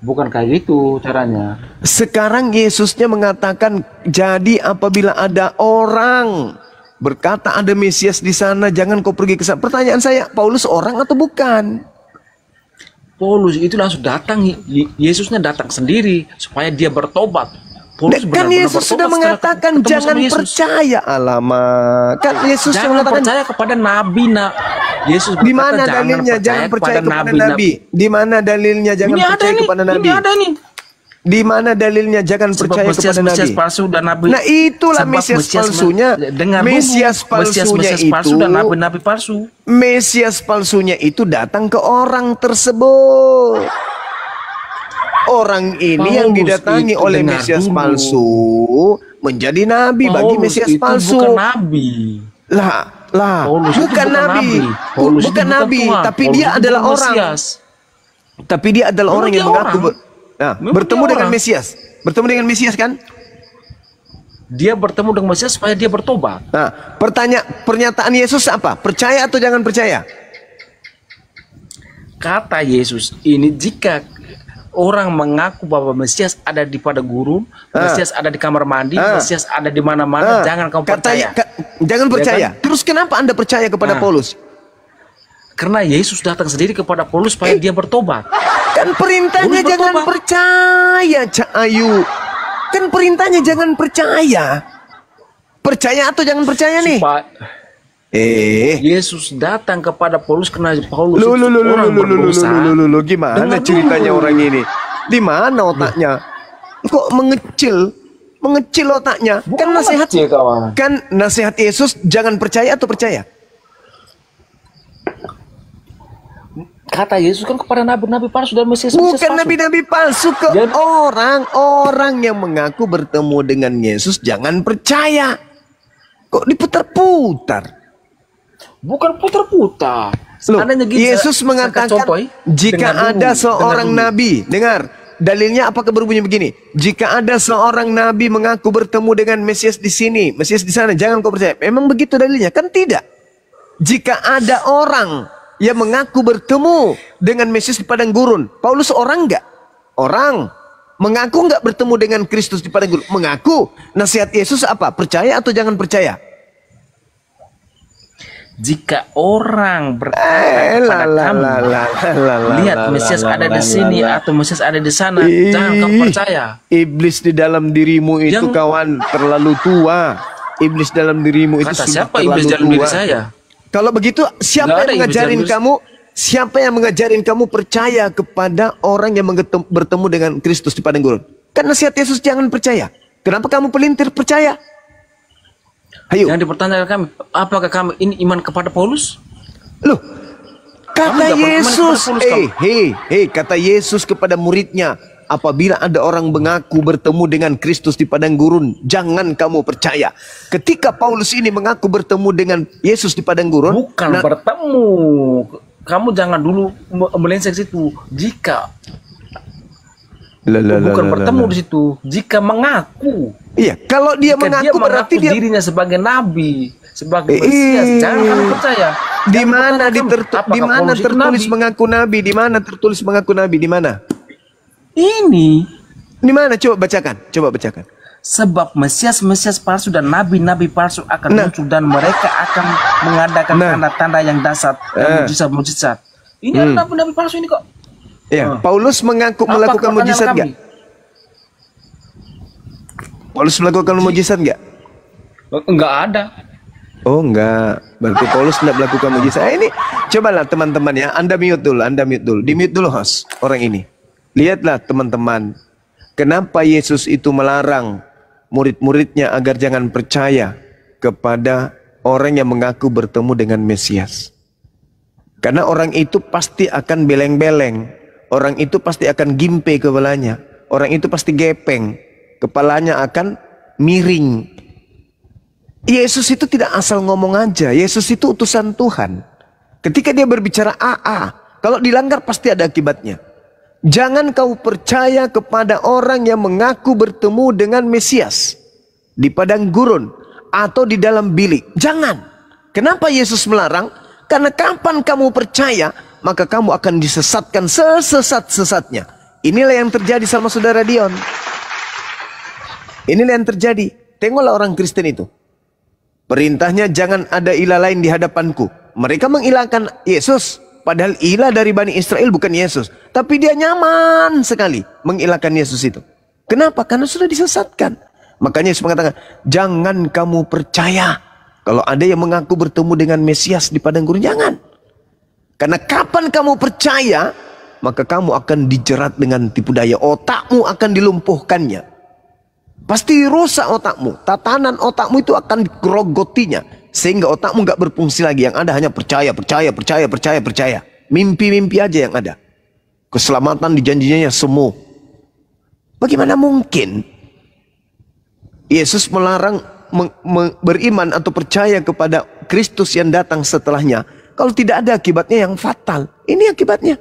Bukan kayak gitu caranya. Sekarang Yesusnya mengatakan, jadi apabila ada orang berkata ada Mesias di sana, jangan kau pergi ke sana. Pertanyaan saya, Paulus orang atau bukan? Paulus itu langsung datang, Yesusnya datang sendiri supaya dia bertobat. Paulus Kan Yesus sudah mengatakan jangan percaya. Alamak, kan Yesus jangan mengatakan percaya kepada nabi. Yesus di mana dalilnya jangan percaya kepada nabi? Di mana dalilnya jangan percaya kepada nabi? Ini ada nih. Di mana dalilnya jangan percaya kepada nabi? Mesias palsu dan nabi. Nah, itulah Mesias palsunya. Mesias palsunya itu dan nabi-nabi palsu. Mesias palsunya itu datang ke orang tersebut. Orang ini Paulus yang didatangi oleh Mesias palsu menjadi nabi bagi Mesias palsu. Bukan nabi. Bukan nabi. Bukan nabi, tapi dia adalah orang. Tapi dia adalah orang yang mengaku bertemu dengan Mesias. Bertemu dengan Mesias kan? Dia bertemu dengan Mesias supaya dia bertobat. Nah, pernyataan Yesus apa? Percaya atau jangan percaya? Kata Yesus ini, jika orang mengaku bahwa Mesias ada di padang gurun, Mesias ada di kamar mandi, Mesias ada di mana-mana, jangan kamu percaya. Jangan percaya. Ya kan? Terus kenapa Anda percaya kepada Paulus? Karena Yesus datang sendiri kepada Paulus supaya dia bertobat. Kan perintahnya jangan percaya, Cak Ayu. Kan perintahnya jangan percaya. Percaya atau jangan percaya nih? Yesus datang kepada Paulus karena Paulus orang berdosa. Gimana ceritanya orang ini? Di mana otaknya? Kok mengecil otaknya? Kan nasihat, kan nasihat Yesus jangan percaya atau percaya? Kata Yesus kan kepada nabi-nabi palsu dan Mesias palsu. Bukan nabi-nabi palsu, ke orang-orang yang mengaku bertemu dengan Yesus jangan percaya. Kok diputar-putar? Bukan putar-putar. Yesus mengatakan jika ada seorang nabi, dengar, dalilnya apakah berbunyi begini? Jika ada seorang nabi mengaku bertemu dengan Mesias di sini, Mesias di sana, jangan kau percaya. Memang begitu dalilnya? Kan tidak. Jika ada orang yang mengaku bertemu dengan Mesias di padang gurun, Paulus orang enggak? Orang. Mengaku enggak bertemu dengan Kristus di padang gurun? Mengaku. Nasihat Yesus apa? Percaya atau jangan percaya? Jika orang berkata kepada kamu, lihat Mesias ada di sini atau Mesias ada di sana, jangan kamu percaya. Iblis di dalam dirimu itu kawan terlalu tua. Iblis dalam dirimu itu sudah terlalu tua. Kata siapa iblis dalam diri saya? Kalau begitu, siapa yang mengajarin kamu? Siapa yang mengajarin kamu percaya kepada orang yang bertemu dengan Kristus di padang gurun? Kan nasihat Yesus jangan percaya. Kenapa kamu pelintir percaya? Ayo. Yang dipertanyakan kami, apakah kami ini iman kepada Paulus? Loh, kata Yesus, kata Yesus kepada muridnya, apabila ada orang mengaku bertemu dengan Kristus di padang gurun, jangan kamu percaya. Ketika Paulus ini mengaku bertemu dengan Yesus di padang gurun, bukan bertemu. Kamu jangan dulu melenceng situ. Jika bukan bertemu di situ, jika mengaku. Iya, kalau dia mengaku berarti dia dirinya sebagai nabi, sebagai Mesias, jangan kamu percaya. Di mana tertulis mengaku nabi? Di mana tertulis mengaku nabi? Di mana? Ini di mana? Coba bacakan. Sebab Mesias palsu dan nabi-nabi palsu akan muncul dan mereka akan mengadakan tanda-tanda yang dahsyat dan mujizat. Ini ada nabi-nabi palsu ini kok. Ya, Paulus mengaku melakukan mujizat enggak? Paulus melakukan mujizat enggak? Enggak ada. Oh, enggak. Berarti Paulus tidak melakukan mujizat. Ini cobalah teman-teman ya, Anda mute dulu. Di-mute dulu host orang ini. Lihatlah teman-teman, kenapa Yesus itu melarang murid-muridnya agar jangan percaya kepada orang yang mengaku bertemu dengan Mesias. Karena orang itu pasti akan beleng-beleng. Orang itu pasti akan gimpe kepalanya. Orang itu pasti gepeng. Kepalanya akan miring. Yesus itu tidak asal ngomong aja. Yesus itu utusan Tuhan. Ketika dia berbicara kalau dilanggar pasti ada akibatnya. Jangan kau percaya kepada orang yang mengaku bertemu dengan Mesias di padang gurun atau di dalam bilik. Jangan. Kenapa Yesus melarang? Karena kapan kamu percaya, maka kamu akan disesatkan sesat-sesatnya. Inilah yang terjadi sama saudara Dion. Inilah yang terjadi. Tengoklah orang Kristen itu. Perintahnya jangan ada ilah lain di hadapanku. Mereka mengilahkan Yesus. Padahal ilah dari Bani Israel bukan Yesus. Tapi dia nyaman sekali mengilahkan Yesus itu. Kenapa? Karena sudah disesatkan. Makanya Yesus mengatakan, jangan kamu percaya. Kalau ada yang mengaku bertemu dengan Mesias di padang gurun, jangan. Karena kapan kamu percaya, maka kamu akan dijerat dengan tipu daya. Otakmu akan dilumpuhkannya. Pasti rusak otakmu. Tatanan otakmu itu akan digerogotinya. Sehingga otakmu nggak berfungsi lagi. Yang ada hanya percaya. Mimpi-mimpi aja yang ada. Keselamatan dijanjinya semu. Bagaimana mungkin Yesus melarang beriman atau percaya kepada Kristus yang datang setelahnya kalau tidak ada akibatnya yang fatal? Ini akibatnya.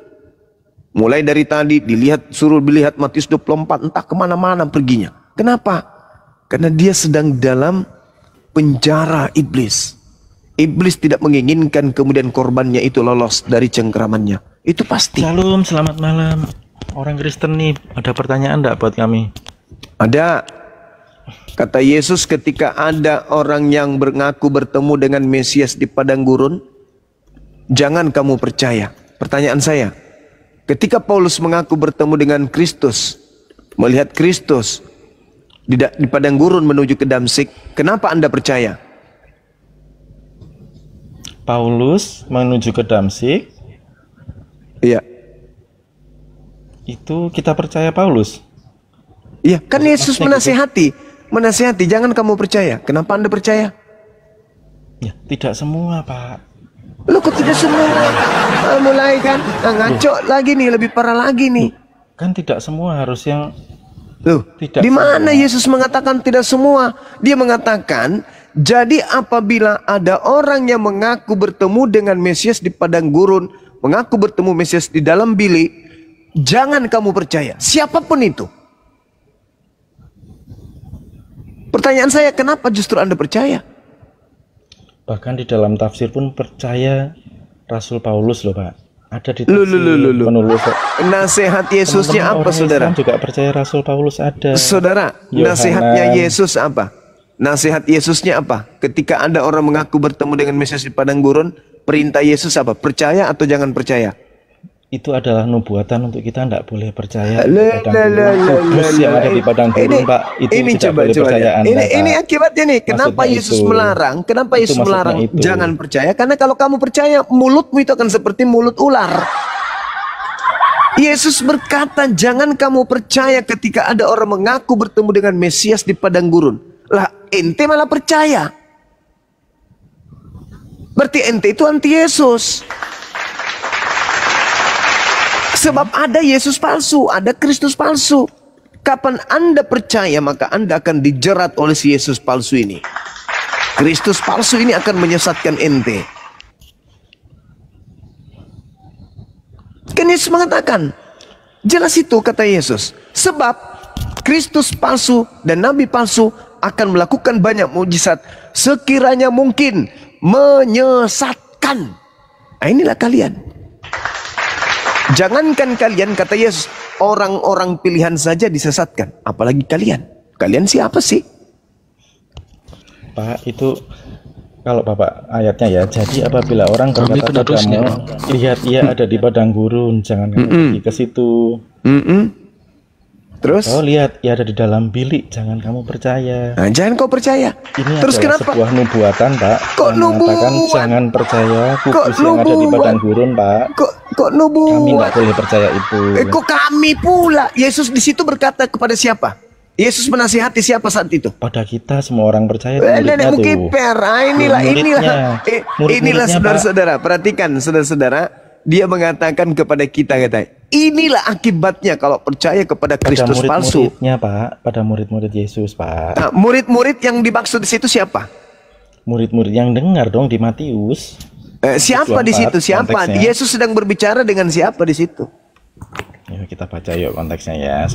Mulai dari tadi suruh dilihat Matius 24, entah kemana-mana perginya. Kenapa? Karena dia sedang dalam penjara iblis. Iblis tidak menginginkan kemudian korbannya itu lolos dari cengkeramannya. Itu pasti. Shalom, selamat malam. Orang Kristen nih, ada pertanyaan enggak buat kami? Ada. Kata Yesus ketika ada orang yang mengaku bertemu dengan Mesias di padang gurun, jangan kamu percaya. Pertanyaan saya, ketika Paulus mengaku bertemu dengan Kristus, melihat Kristus di padang gurun menuju ke Damsik, kenapa Anda percaya? Paulus menuju ke Damsik. Iya. Itu kita percaya Paulus. Iya, kan Yesus menasihati, jangan kamu percaya. Kenapa Anda percaya? Ya, tidak semua, Pak. Loh, kok tidak semua? Mulai kan ngaco lagi nih, lebih parah lagi nih. Kan tidak semua harus yang. Loh, di mana Yesus mengatakan tidak semua? Dia mengatakan, jadi apabila ada orang yang mengaku bertemu dengan Mesias di padang gurun, mengaku bertemu Mesias di dalam bilik, jangan kamu percaya. Siapapun itu. Pertanyaan saya, kenapa justru Anda percaya? Bahkan di dalam tafsir pun percaya Rasul Paulus loh, Pak. Ada di tafsir penulis. Nasihat Yesusnya apa, saudara? Islam juga percaya Rasul Paulus ada. Saudara, nasihatnya Yesus apa? Nasihat Yesusnya apa? Ketika ada orang mengaku bertemu dengan Mesias di padang gurun, perintah Yesus apa? Percaya atau jangan percaya? Itu adalah nubuatan untuk kita tidak boleh percaya kudus yang ada di padang gurun, Pak. Itu ini tidak coba, boleh percaya Anda, ini akibatnya nih. Kenapa Yesus melarang? Kenapa Yesus melarang? Jangan percaya. Karena kalau kamu percaya, mulutmu itu akan seperti mulut ular. Yesus berkata, jangan kamu percaya ketika ada orang mengaku bertemu dengan Mesias di padang gurun. Lah, ente malah percaya. Berarti ente itu anti Yesus. Sebab ada Yesus palsu, ada Kristus palsu. Kapan Anda percaya, maka Anda akan dijerat oleh si Yesus palsu ini. Kristus palsu ini akan menyesatkan ente. Kan Yesus mengatakan, jelas itu kata Yesus. Sebab Kristus palsu dan Nabi palsu akan melakukan banyak mujizat sekiranya mungkin menyesatkan. Nah, inilah kalian. Jangankan kalian, kata Yesus, orang-orang pilihan saja disesatkan. Apalagi kalian. Kalian siapa sih? Pak, itu kalau Bapak ayatnya ya. Jadi apabila orang berkata padamu, lihat ia ada di padang gurun, jangan kamu pergi ke situ. Terus? Oh, lihat ia ada di dalam bilik, jangan kamu percaya. Nah, jangan kau percaya. Ini terus adalah kenapa? Sebuah nubuatan, Pak. Kok nubuatan? Jangan percaya kudus yang ada di padang gurun, Pak. Kok nubuat? Kami nggak boleh percaya itu. Kok kami pula? Yesus di situ berkata kepada siapa? Yesus menasihati siapa saat itu? Pada kita semua orang percaya. Inilah saudara-saudara. Perhatikan saudara-saudara. Dia mengatakan kepada kita, inilah akibatnya kalau percaya kepada Kristus palsu. Murid-muridnya, Pak. Pada murid-murid Yesus, Pak. Nah, murid-murid yang dimaksud di situ siapa? Murid-murid yang dengar dong di Matius. Siapa di situ? Siapa? Konteksnya. Yesus sedang berbicara dengan siapa di situ? Ya, kita baca yuk konteksnya ya.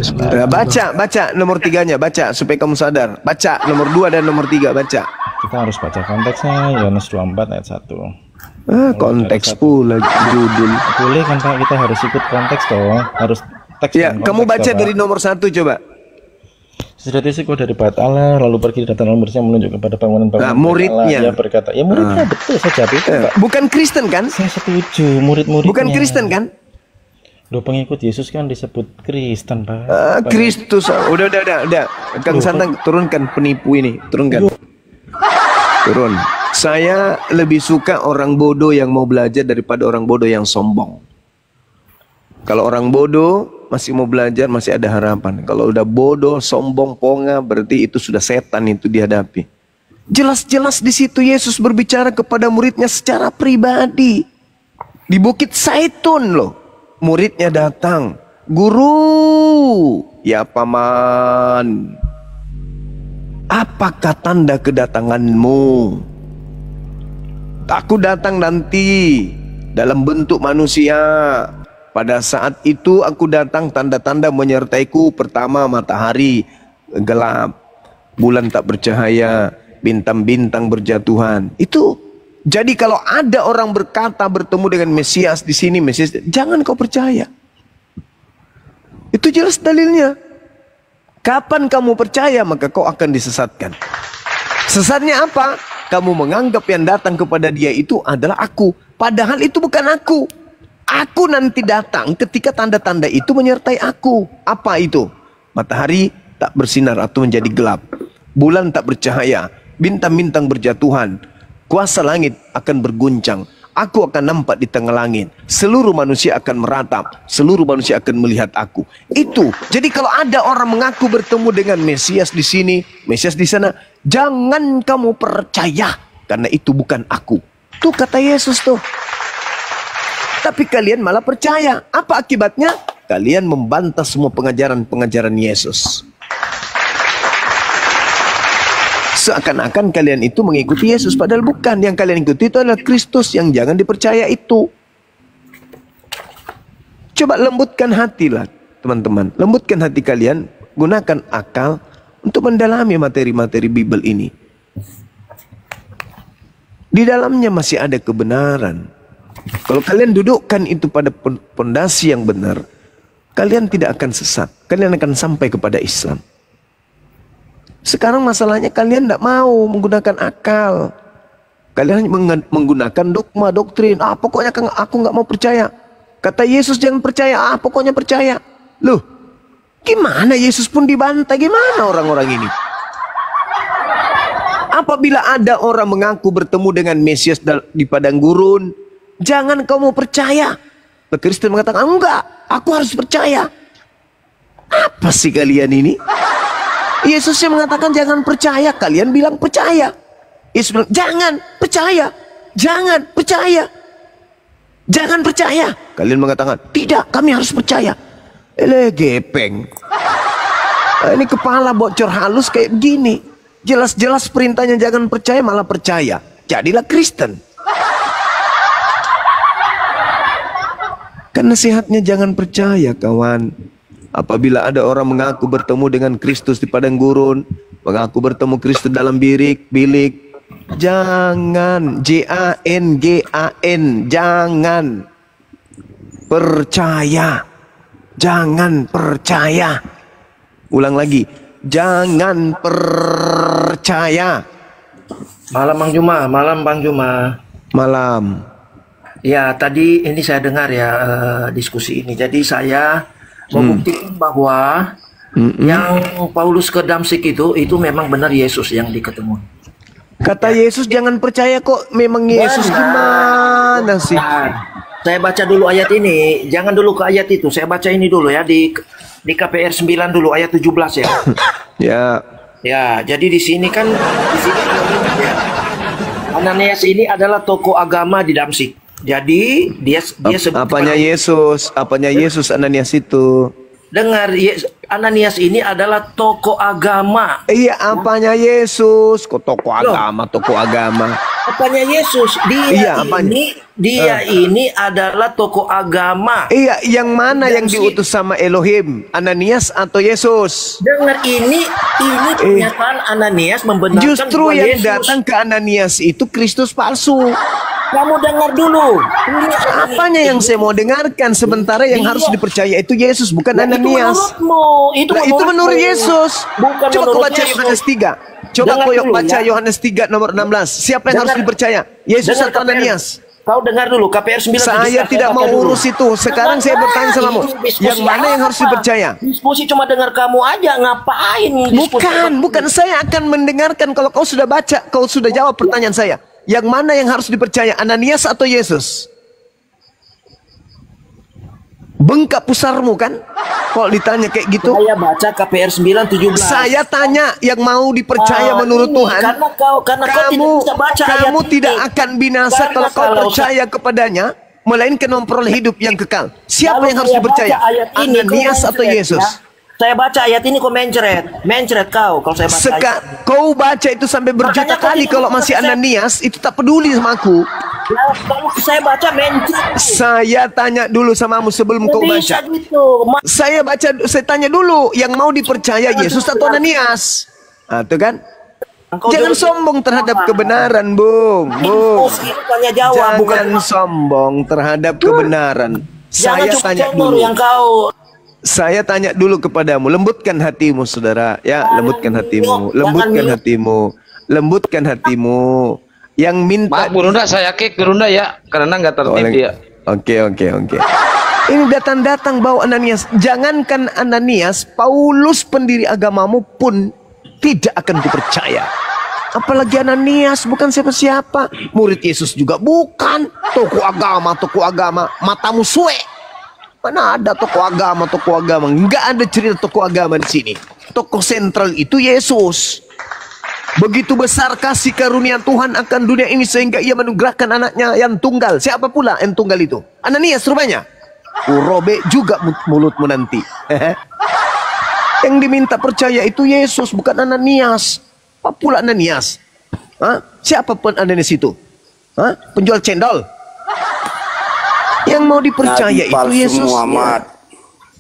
Baca nomor 3-nya, baca supaya kamu sadar. Baca nomor 2 dan nomor 3, baca. Kita harus baca konteksnya, Yohanes 24 ayat 1. Konteks pula judul. Boleh kan Pak, kita harus ikut konteks toh. Harus Teks Ya, dan kamu konteks, baca Bapak. dari nomor 1 coba. Sesudah itu dari Bait Allah, lalu pergi datang manusia menunjuk kepada bangunan-bangunan Nah, muridnya. Bait Allah. Ia berkata, ya muridnya betul saja itu, Pak. Bukan Kristen kan? Saya setuju, murid-muridnya. Bukan Kristen kan? Loh, pengikut Yesus kan disebut Kristen, Pak. Kristus. Udah. Kang Santang, turunkan penipu ini, turunkan. Turun. Saya lebih suka orang bodoh yang mau belajar daripada orang bodoh yang sombong. Kalau orang bodoh masih mau belajar, masih ada harapan. Kalau udah bodoh, sombong, ponga, berarti itu sudah setan itu dihadapi. Jelas-jelas di situ Yesus berbicara kepada muridnya secara pribadi. Di Bukit Zaitun loh. Muridnya datang. Guru, ya paman. Apakah tanda kedatanganmu? Aku datang nanti dalam bentuk manusia. Pada saat itu aku datang, tanda-tanda menyertaiku. Pertama, matahari gelap, bulan tak bercahaya, bintang-bintang berjatuhan. Itu. Jadi kalau ada orang berkata bertemu dengan Mesias di sini, Mesias, jangan kau percaya. Itu jelas dalilnya. Kapan kamu percaya, maka kau akan disesatkan. Sesatnya apa? Kamu menganggap yang datang kepada dia itu adalah aku. Padahal itu bukan aku. Aku nanti datang ketika tanda-tanda itu menyertai aku. Apa itu? Matahari tak bersinar atau menjadi gelap. Bulan tak bercahaya. Bintang-bintang berjatuhan. Kuasa langit akan berguncang. Aku akan nampak di tengah langit. Seluruh manusia akan meratap. Seluruh manusia akan melihat aku. Itu. Jadi kalau ada orang mengaku bertemu dengan Mesias di sini, Mesias di sana, jangan kamu percaya. Karena itu bukan aku. Tuh kata Yesus tuh. Tapi kalian malah percaya. Apa akibatnya? Kalian membantah semua pengajaran-pengajaran Yesus. Seakan-akan kalian itu mengikuti Yesus. Padahal bukan. Yang kalian ikuti itu adalah Kristus. Yang jangan dipercaya itu. Coba lembutkan hati lah teman-teman. Lembutkan hati kalian. Gunakan akal untuk mendalami materi-materi Bible ini. Di dalamnya masih ada kebenaran. Kalau kalian dudukkan itu pada pondasi yang benar, kalian tidak akan sesat. Kalian akan sampai kepada Islam. Sekarang masalahnya kalian tidak mau menggunakan akal. Kalian menggunakan dogma, doktrin. Pokoknya aku nggak mau percaya. Kata Yesus jangan percaya. Pokoknya percaya. Loh, gimana Yesus pun dibantai? Gimana orang-orang ini? Apabila ada orang mengaku bertemu dengan Mesias di padang gurun, jangan kamu percaya. Kristen mengatakan, enggak, aku harus percaya. Apa sih kalian ini? Yesus yang mengatakan jangan percaya, kalian bilang percaya. Yesus bilang jangan percaya, jangan percaya, jangan percaya. Kalian mengatakan tidak, kami harus percaya. Gepeng. Ini kepala bocor halus kayak begini. Jelas-jelas perintahnya jangan percaya, malah percaya. Jadilah Kristen. Kan nasihatnya jangan percaya kawan. Apabila ada orang mengaku bertemu dengan Kristus di padang gurun, mengaku bertemu Kristus dalam bilik, jangan, Jangan, jangan percaya, jangan percaya. Ulang lagi, jangan percaya. Malam Bang Juma, malam Bang Juma. Malam. Ya, tadi ini saya dengar ya diskusi ini. Jadi saya membuktikan bahwa yang Paulus ke Damsik itu memang benar Yesus yang diketemukan. Kata Yesus jangan percaya kok, memang Yesus gimana sih? Saya baca dulu ayat ini. Jangan dulu ke ayat itu. Saya baca ini dulu ya di KPR 9 dulu ayat 17 ya. Ya. Ya, jadi di sini kan ya, Ananias ini adalah tokoh agama di Damsik. Jadi dia apanya Yesus? Apanya Yesus Ananias itu? Dengar, Ananias ini adalah tokoh agama. Iya, apanya Yesus? Kok tokoh agama, tokoh agama? Apanya Yesus? Dia ini adalah tokoh agama. Iya, yang mana yang diutus sama Elohim? Ananias atau Yesus? Dengar, ini pernyataan Ananias membenarkan justru yang Yesus. datang ke Ananias itu Kristus palsu. Kamu dengar dulu. Apanya yang saya mau dengarkan? Sementara yang harus dipercaya itu Yesus, bukan Ananias. Itu menurut Yesus. Bukan Coba kau baca Yesus. Yohanes 3. Coba Dengar kau dulu, baca ya. Yohanes 3 nomor 16. Siapa yang harus dipercaya? Yesus atau Ananias? Kau dengar dulu KPR 9. Saya tidak mau urus itu. Sekarang saya bertanya sama kamu. Yang mana yang harus dipercaya? Diskusi cuma dengar kamu aja, ngapain? Bukan saya akan mendengarkan. Kalau kau sudah baca, kau sudah jawab pertanyaan saya. Yang mana yang harus dipercaya, Ananias atau Yesus? Bengkak pusarmu kan? Kalau ditanya kayak gitu. Saya baca KPR 9:17. Saya tanya yang mau dipercaya menurut Tuhan. Karena kamu tidak akan binasa kalau kau percaya kepadanya, melainkan memperoleh hidup yang kekal. Siapa yang harus dipercaya? Ananias atau Yesus? Saya baca ayat ini kok mencret kau kalau saya baca. Kau baca itu sampai berjuta kali, kalau masih Ananias itu tak peduli sama aku. Nah, kalau saya baca mencret. Saya tanya dulu samamu sebelum kau baca. Gitu. Saya tanya dulu yang mau dipercaya Yesus atau Ananias. Nah, itu kan? Jangan sombong terhadap kebenaran, Bung. Jangan sombong terhadap kebenaran. Saya tanya dulu. Saya tanya dulu kepadamu, lembutkan hatimu, saudara. Ya, lembutkan hatimu, lembutkan hatimu, lembutkan hatimu. Yang minta. Maaf, Gurunda, saya kick Gurunda ya, karena nggak tertib dia. Oke. Ini datang bawa Ananias. Jangankan Ananias, Paulus pendiri agamamu pun tidak akan kupercaya. Apalagi Ananias, bukan siapa-siapa. Murid Yesus juga bukan. Tokoh agama, matamu suwe. Mana ada tokoh agama? Nggak ada cerita tokoh agama di sini. Tokoh sentral itu Yesus. Begitu besar kasih karunia Tuhan akan dunia ini sehingga ia menugerahkan anaknya yang tunggal. Siapa pula yang tunggal itu? Ananias rupanya. Robek juga mulutmu nanti. Yang diminta percaya itu Yesus, bukan Ananias. Apa pula Ananias? Siapa pun Ananias itu? Penjual cendol? Yang mau dipercaya itu Yesus. Muhammad.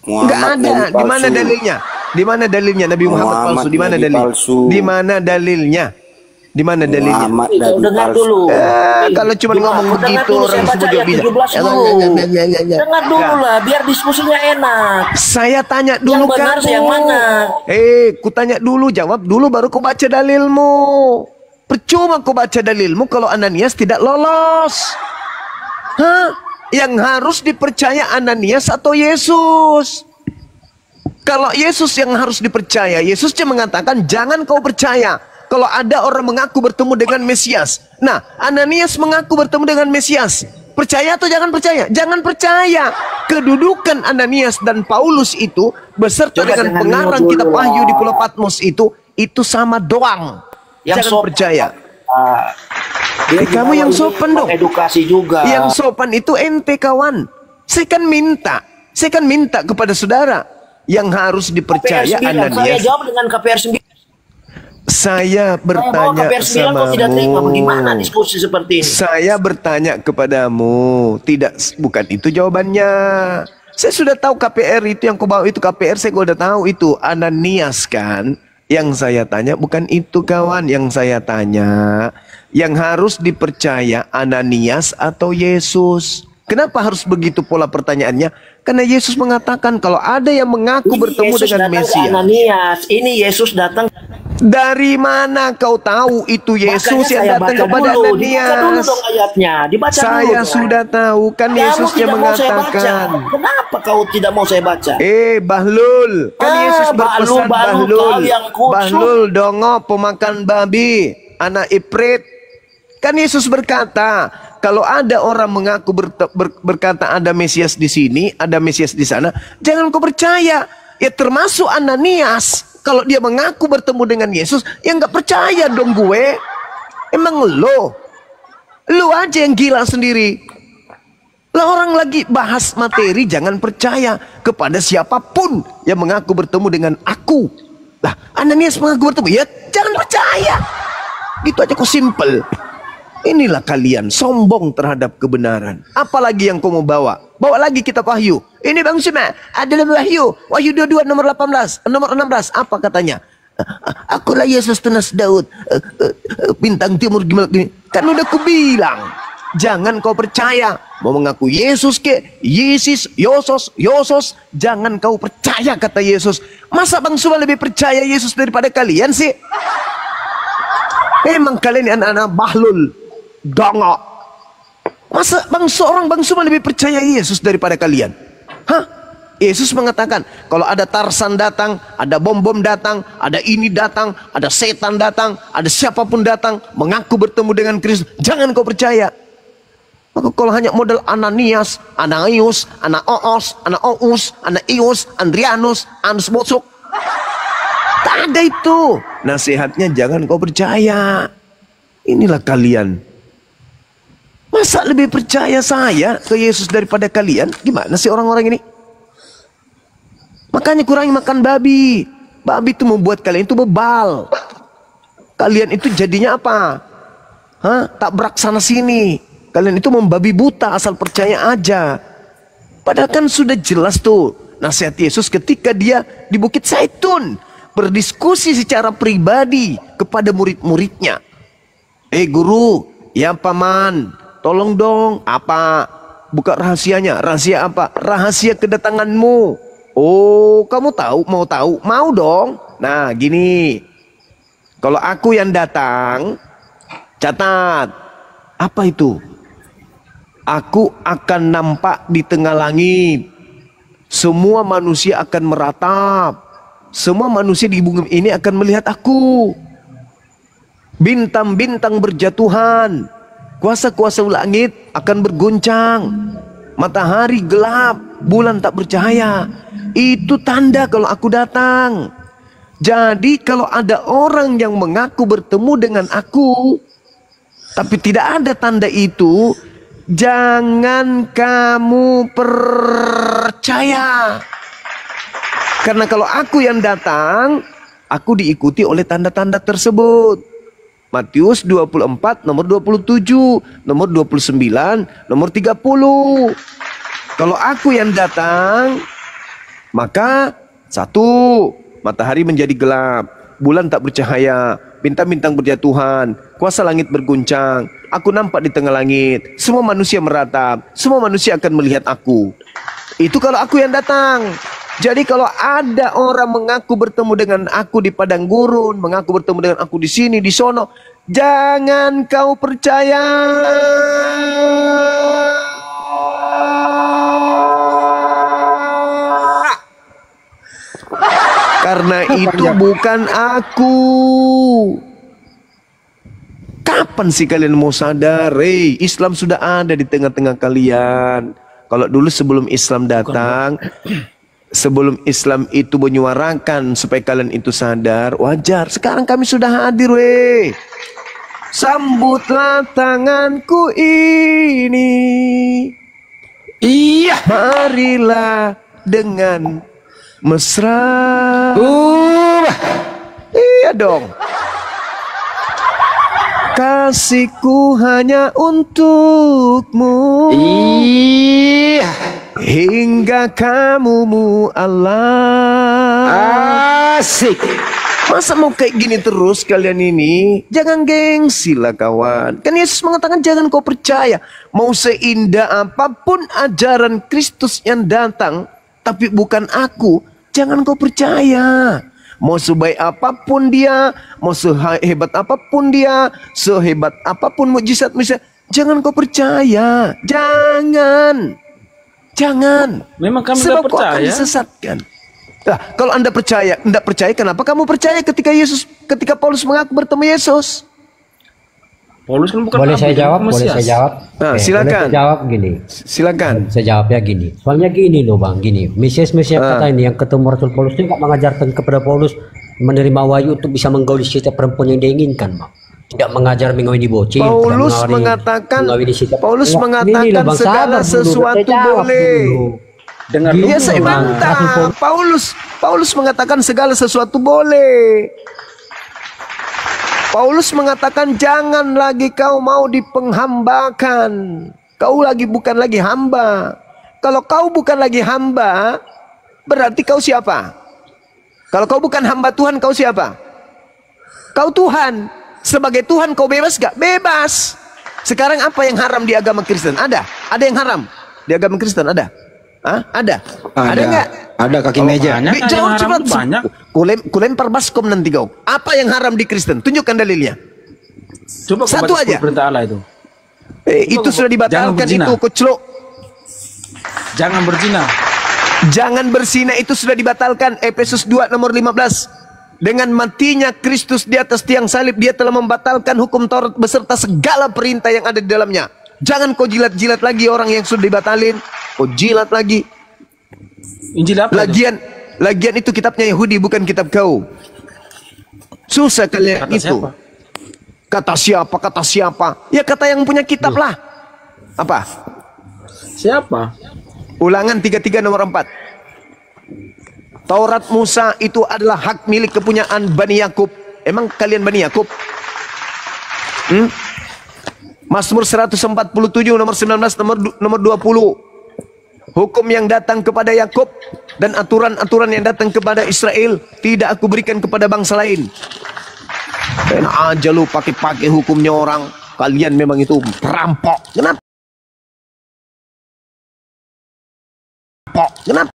Enggak ada. Di mana dalilnya? Di mana dalilnya Nabi Muhammad palsu? Di mana dalilnya? Di mana dalilnya? Di mana dalilnya? Dengar dulu. Kalau cuma ngomong begitu orang semua juga bisa. Dengar dulu lah, biar diskusinya enak. Saya tanya dulu kamu. Yang mana? Ku tanya dulu, jawab dulu baru ku baca dalilmu. Percuma ku baca dalilmu kalau Ananias tidak lolos. Yang harus dipercaya Ananias atau Yesus? Kalau Yesus yang harus dipercaya, Yesus cuma mengatakan jangan kau percaya kalau ada orang mengaku bertemu dengan Mesias. Nah, Ananias mengaku bertemu dengan Mesias. Percaya atau jangan percaya? Jangan percaya. Kedudukan Ananias dan Paulus itu beserta dengan pengarang kitab Wahyu di Pulau Patmos itu sama doang. Jangan percaya. Kamu yang sopan dong. Edukasi juga. Yang sopan itu ente kawan. Saya kan minta kepada saudara yang harus dipercaya Ananias. Saya jawab dengan KPR 9. Saya bertanya samamu. Bagaimana diskusi seperti ini? Saya bertanya kepadamu. Bukan itu jawabannya. Saya sudah tahu KPR itu yang kau bawa itu KPR. Saya udah tahu itu Ananias kan. Yang saya tanya bukan itu kawan. Yang saya tanya, yang harus dipercaya Ananias atau Yesus? Kenapa harus begitu pola pertanyaannya? Karena Yesus mengatakan kalau ada yang mengaku bertemu dengan Mesias. Ananias, ini Yesus datang. Dari mana kau tahu itu Yesus yang datang kepada Ananias? Saya sudah tahu kan Yesus yang mengatakan. Kenapa kau tidak mau saya baca? Bahlul. Kan Yesus berpesan Bahlul dongo pemakan babi, anak Iprit. Kan Yesus berkata, kalau ada orang mengaku berkata ada Mesias di sini, ada Mesias di sana, jangan kau percaya. Ya termasuk Ananias. Kalau dia mengaku bertemu dengan Yesus, ya nggak percaya dong gue. Emang lo aja yang gila sendiri. Lah orang lagi bahas materi, jangan percaya kepada siapapun yang mengaku bertemu dengan aku. Lah Ananias mengaku bertemu, ya jangan percaya. Gitu aja kok simple. Inilah kalian sombong terhadap kebenaran. Apalagi yang kau mau bawa? Bawa lagi kitab Wahyu. Ini Bang Sima, adalah Wahyu 22 nomor 18, nomor 16. Apa katanya? Akulah Yesus tunas Daud, bintang timur gimana gini. Kan udah kubilang. jangan kau percaya. Mau mengaku Yesus ke, Yesus, Yosos, jangan kau percaya kata Yesus. Masa Bang Suma lebih percaya Yesus daripada kalian sih? Emang kalian ini anak-anak bahlul, dongok. Masa seorang Bang Suma lebih percaya Yesus daripada kalian? Hah? Yesus mengatakan, kalau ada Tarsan datang, ada bom-bom datang, ada ini datang, ada setan datang, ada siapapun datang, mengaku bertemu dengan Kristus, jangan kau percaya. Maka kalau hanya model Ananias, Anaius, anak Oos, anak Ous, anak Ius, Andrianus, Anus Bosok, tak ada itu. Nasihatnya jangan kau percaya. Inilah kalian. Masa lebih percaya saya ke Yesus daripada kalian? Gimana sih orang-orang ini? Makanya kurangi makan babi. Babi itu membuat kalian itu bebal. Kalian itu jadinya apa? Hah? Tak beraksana sini. Kalian itu membabi buta asal percaya aja. Padahal kan sudah jelas tuh nasihat Yesus ketika dia di Bukit Zaitun berdiskusi secara pribadi kepada murid-muridnya. Guru, ya paman, tolong dong. Apa? Buka rahasianya. Rahasia apa? Rahasia kedatanganmu. Oh, kamu tahu? Mau tahu? Mau dong. Nah, gini. Kalau aku yang datang, catat. Apa itu? Aku akan nampak di tengah langit. Semua manusia akan meratap. Semua manusia di bumi ini akan melihat aku. Bintang-bintang berjatuhan. Kuasa-kuasa langit akan berguncang. Matahari gelap, bulan tak bercahaya. Itu tanda kalau aku datang. Jadi kalau ada orang yang mengaku bertemu dengan aku, tapi tidak ada tanda itu, jangan kamu percaya. Karena kalau aku yang datang, aku diikuti oleh tanda-tanda tersebut. Matius 24, nomor 27, nomor 29, nomor 30. Kalau aku yang datang, maka satu, matahari menjadi gelap, bulan tak bercahaya, bintang-bintang berjatuhan, kuasa langit berguncang, aku nampak di tengah langit, semua manusia meratap, semua manusia akan melihat aku. Itu kalau aku yang datang. Jadi kalau ada orang mengaku bertemu dengan aku di padang gurun, mengaku bertemu dengan aku di sini, di sono, jangan kau percaya. Karena itu bukan aku. Kapan sih kalian mau sadar? Islam sudah ada di tengah-tengah kalian. Kalau dulu sebelum Islam datang, sebelum Islam itu menyuarakan supaya kalian itu sadar, wajar. Sekarang kami sudah hadir, weh. Sambutlah tanganku ini. Iya. Marilah dengan mesra. Iya dong. Kasihku hanya untukmu. Iya. Hingga kamu Allah. Asik. Masa mau kayak gini terus kalian ini? Jangan gengsi lah kawan. Kan Yesus mengatakan jangan kau percaya. Mau seindah apapun ajaran Kristus yang datang, tapi bukan aku, jangan kau percaya. Mau sebaik apapun dia, mau sehebat apapun dia, sehebat apapun mukjizat-mukjizat, jangan kau percaya. Jangan. Memang kami sebab tidak kau akan percaya. disesatkan. Nah, kalau Anda percaya, tidak percaya, kenapa kamu percaya ketika Paulus mengaku bertemu Yesus? Paulus kan bukan Boleh saya nabi, jawab? Mesias. Boleh saya jawab? Nah, Boleh silakan. saya jawab gini. Silakan. Saya jawabnya gini. Soalnya gini loh bang, gini. Mesias kata ini yang ketemu Rasul Paulus itu nggak mengajarkan kepada Paulus menerima wahyu untuk bisa menggauli setiap perempuan yang dia inginkan, bang. Tidak mengajar mengawini bocil. Paulus mengatakan segala sesuatu boleh. Dengar Dia dulu, saya Bang. bantah. Paulus mengatakan segala sesuatu boleh. Paulus mengatakan jangan lagi kau mau dipenghambakan. Kau bukan lagi hamba. Kalau kau bukan lagi hamba, berarti kau siapa? Kalau kau bukan hamba Tuhan, kau siapa? Kau Tuhan. Sebagai Tuhan kau bebas gak? Bebas. Sekarang apa yang haram di agama Kristen? Ada? Ada yang haram di agama Kristen? Ada? Hah? Ada? Ada nggak? Ada kaki meja. Banyak, Jawab yang haram cepat. tuh banyak. Kulempar baskom nanti kau. Apa yang haram di Kristen? Tunjukkan dalilnya. Coba kau Satu baca aja. 10 perintah Allah itu. Itu sudah dibatalkan, berzina. itu keclok. Jangan berzina. Jangan berzina itu sudah dibatalkan. Efesus 2 nomor 15. Dengan matinya Kristus di atas tiang salib, dia telah membatalkan hukum Taurat beserta segala perintah yang ada di dalamnya. Jangan kau jilat-jilat lagi orang yang sudah dibatalin. Kau jilat lagi. Injil apa itu? Lagian itu kitabnya Yahudi, bukan kitab kau. Susah kalian Kata itu. siapa? Kata siapa? Kata siapa? Ya kata yang punya kitab lah. Apa? Siapa? Ulangan 33 nomor 4. Taurat Musa itu adalah hak milik kepunyaan Bani Yakub. Emang kalian Bani Yakub? Mazmur 147 nomor 19 nomor 20. Hukum yang datang kepada Yakub dan aturan-aturan yang datang kepada Israel tidak aku berikan kepada bangsa lain. Enak aja lu pakai hukumnya orang. Kalian memang itu perampok. Kenapa? Kenapa?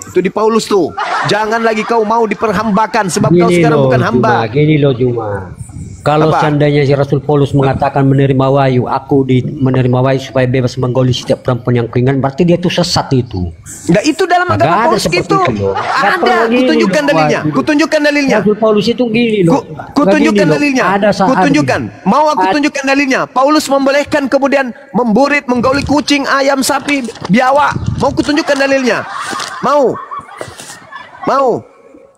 Itu di Paulus tuh. Jangan lagi kau mau diperhambakan sebab kau sekarang bukan hamba. Gini loh Juma. Kalau Apa? seandainya si Rasul Paulus mengatakan menerima wahyu, aku menerima wahyu supaya bebas menggauli setiap perempuan yang kuinginkan, berarti dia itu sesat itu. Enggak, itu dalam Nggak agama ada Paulus seperti gitu. itu loh. Nggak Ada, perlu gini kutunjukkan loh, dalilnya. Pak. Kutunjukkan dalilnya. Rasul Paulus itu gini loh. Kutunjukkan Nggak gini loh. dalilnya. Ada saat Kutunjukkan. Mau aku tunjukkan dalilnya. Paulus membolehkan kemudian memburit, menggauli kucing, ayam, sapi, biawak. Mau kutunjukkan dalilnya? Mau? Mau?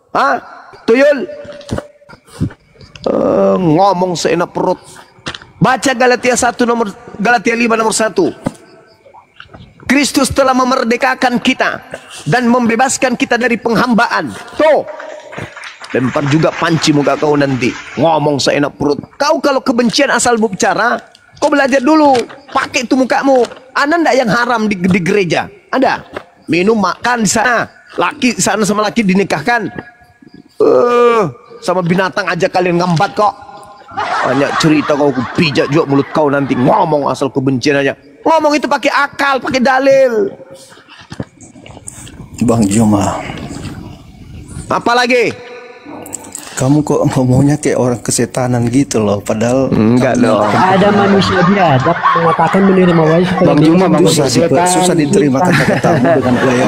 Hah? Tuyul? Ngomong seenak perut. Baca Galatia 5 nomor 1. Kristus telah memerdekakan kita dan membebaskan kita dari penghambaan. Tuh. Lempar juga panci muka kau nanti. Ngomong seenak perut. Kau kalau kebencian asal bicara, kau belajar dulu. Pakai itu mukamu. Ada ndak yang haram di gereja? Ada. Minum, makan di sana. Laki sana sama laki dinikahkan. Sama binatang aja kalian ngembat kok. Banyak cerita kau, pijak juga mulut kau nanti. Ngomong asal kebencian aja. Ngomong itu pakai akal, pakai dalil. Bang Juma, Apa lagi? kamu kok ngomongnya kayak orang kesetanan gitu loh, padahal Enggak dong. Ada manusia biadab mengatakan menerima wahyu supaya Bang Juma, susah diterima kata-katamu dengan gaya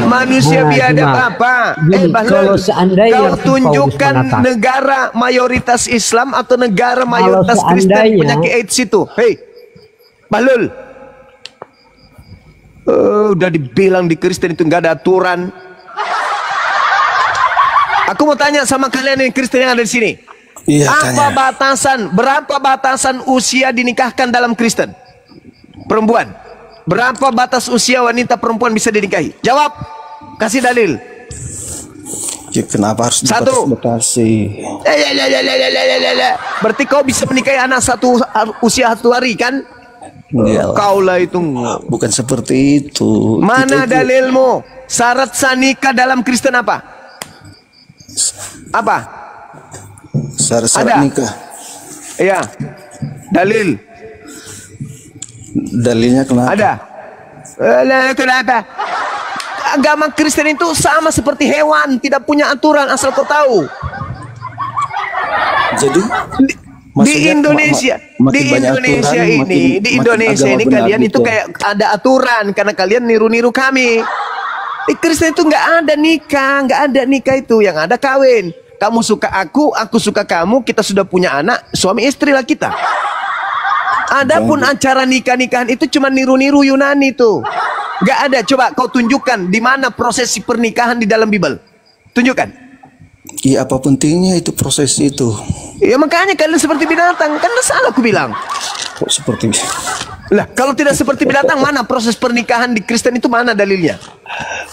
Manusia biadab apa? Kalau seandainya kau tunjukkan Paulus negara mayoritas Islam atau negara mayoritas Kristen penyakit AIDS itu. Hei, Bahlul. Udah dibilang di Kristen itu nggak ada aturan. Aku mau tanya sama kalian yang Kristen yang ada di sini. Iya, Berapa batasan usia dinikahkan dalam Kristen? Perempuan. Berapa batas usia wanita perempuan bisa dinikahi? Jawab. Kasih dalil. Ya, kenapa harus Satu. dibatasi? Berarti kau bisa menikahi anak usia 1 hari kan? Enggak. Kaulah itu. Bukan seperti itu. Mana Kita itu- dalilmu? Syarat sah nikah dalam Kristen apa? Apa? Syarat nikah. Iya. Dalil. Dalilnya kenapa? Ada. Kenapa? Agama Kristen itu sama seperti hewan, tidak punya aturan asal kau tahu. Jadi Di maksudnya Indonesia, makin di banyak Indonesia aturan, ini, di makin Indonesia agama ini benar kalian gitu. itu kayak ada aturan karena kalian niru-niru kami. Di Kristen itu nggak ada nikah itu, yang ada kawin. Kamu suka aku suka kamu, kita sudah punya anak, suami istri lah kita. Adapun acara nikah-nikahan itu cuma niru-niru Yunani tuh. Nggak ada. Coba kau tunjukkan di mana prosesi pernikahan di dalam Bible. Tunjukkan. Iya, apa pentingnya itu proses itu? Ya makanya kalian seperti binatang. Kan salah aku bilang. Kok seperti Lah, kalau tidak seperti binatang, mana proses pernikahan di Kristen itu, mana dalilnya?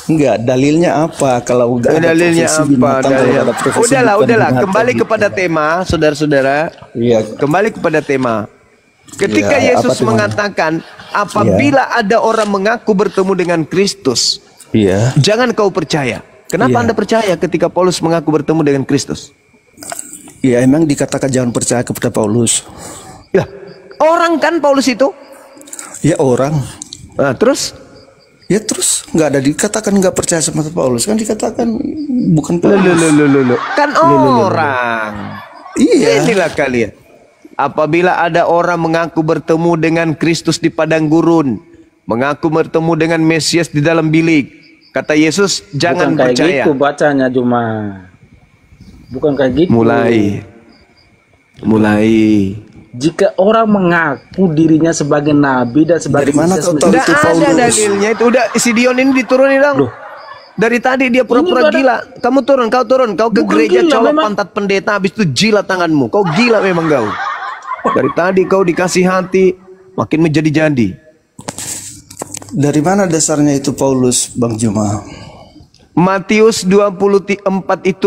enggak, dalilnya apa kalau udah ada Dalilnya profesi apa? binatang, kalau ada profesi Udahlah. bukan binatang Kembali gitu. kepada tema, saudara-saudara. Iya. Kembali kepada tema. Ketika Ya, apa Yesus tuh, mengatakan, apabila ada orang mengaku bertemu dengan Kristus, Iya. jangan kau percaya. Kenapa Iya. Anda percaya ketika Paulus mengaku bertemu dengan Kristus? Ya emang dikatakan jangan percaya kepada Paulus. Ya, orang kan Paulus itu? Ya orang. Nah, terus? Ya terus nggak ada dikatakan nggak percaya sama Paulus, kan dikatakan bukan Paulus. Kan orang. Iya. Inilah kalian. Apabila ada orang mengaku bertemu dengan Kristus di padang gurun, mengaku bertemu dengan Mesias di dalam bilik, kata Yesus, jangan Bukan kayak percaya. gitu bacanya cuma. Bukan kayak gitu. Mulai. Jika orang mengaku dirinya sebagai nabi dan sebagai Dari mana Mesias, kau tahu Tidak itu ada Paulus? dalilnya itu. Udah si Dion ini diturunin dong. Loh. Dari tadi dia pura-pura Ini gila. Kamu turun, kau turun. Kau ke Bukan gereja gila, colok memang. pantat pendeta, habis itu jilat tanganmu. Kau gila memang kau. Dari tadi kau dikasih hati, makin menjadi-jadi. Dari mana dasarnya itu Paulus, Bang Juma? Matius 24 itu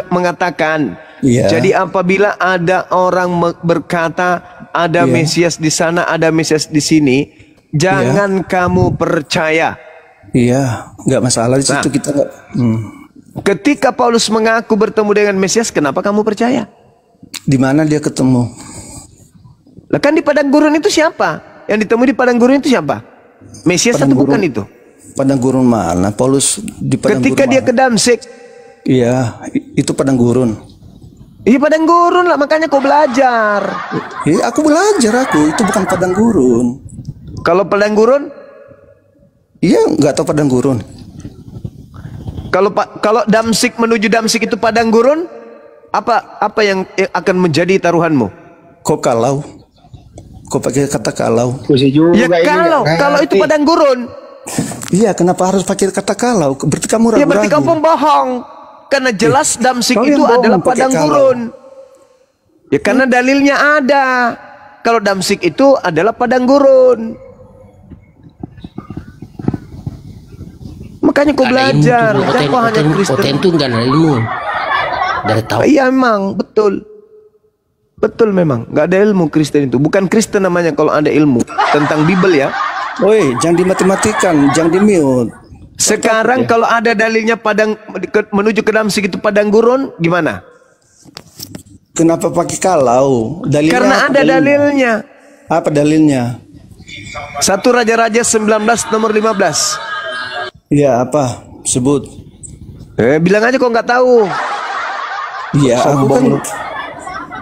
mengatakan, Iya. jadi apabila ada orang berkata ada Iya. Mesias di sana, ada Mesias di sini, jangan kamu percaya. Iya, nggak masalah di situ Nah. kita nggak. Ketika Paulus mengaku bertemu dengan Mesias, kenapa kamu percaya? Di mana dia ketemu? Lah kan di padang gurun itu siapa? Yang ditemui di padang gurun itu siapa? Mesias Padang atau bukan gurun. itu? Padang gurun mana? Paulus di padang Ketika gurun dia mana? ke Damsik, Iya, itu padang gurun. iya padang gurun lah, makanya kau belajar. Iya, aku belajar itu bukan padang gurun. Kalau padang gurun, Iya, nggak tahu padang gurun. kalau Damsik menuju Damsik itu padang gurun, apa yang akan menjadi taruhanmu? Kok kalau? Kok pakai kata kalau? Ya kalau itu padang gurun, Iya, kenapa harus pakai kata kalau? Berarti kamu ya berarti kau ragu-ragu. pembohong. Karena jelas Damsik kau itu yang bohong adalah pakai padang kalau. gurun. Ya karena dalilnya ada. Kalau Damsik itu adalah padang gurun. Makanya kau belajar. Jangan kau hanya Kristen. Oten itu enggak ada ilmu. Dari tahu. Iya memang, betul. Betul memang. Nggak ada ilmu Kristen itu. Bukan Kristen namanya kalau ada ilmu. Tentang Bible ya. Woi, jangan dimati-matikan, jangan di-mute. Sekarang kalau ada dalilnya menuju ke Damsik itu padang gurun, gimana? Kenapa pakai kalau? Dalilnya Karena apa ada dalilnya. Apa dalilnya? 1 Raja-Raja 19 nomor 15. Iya, apa? Sebut. Bilang aja kok nggak tahu. Iya, aku kan.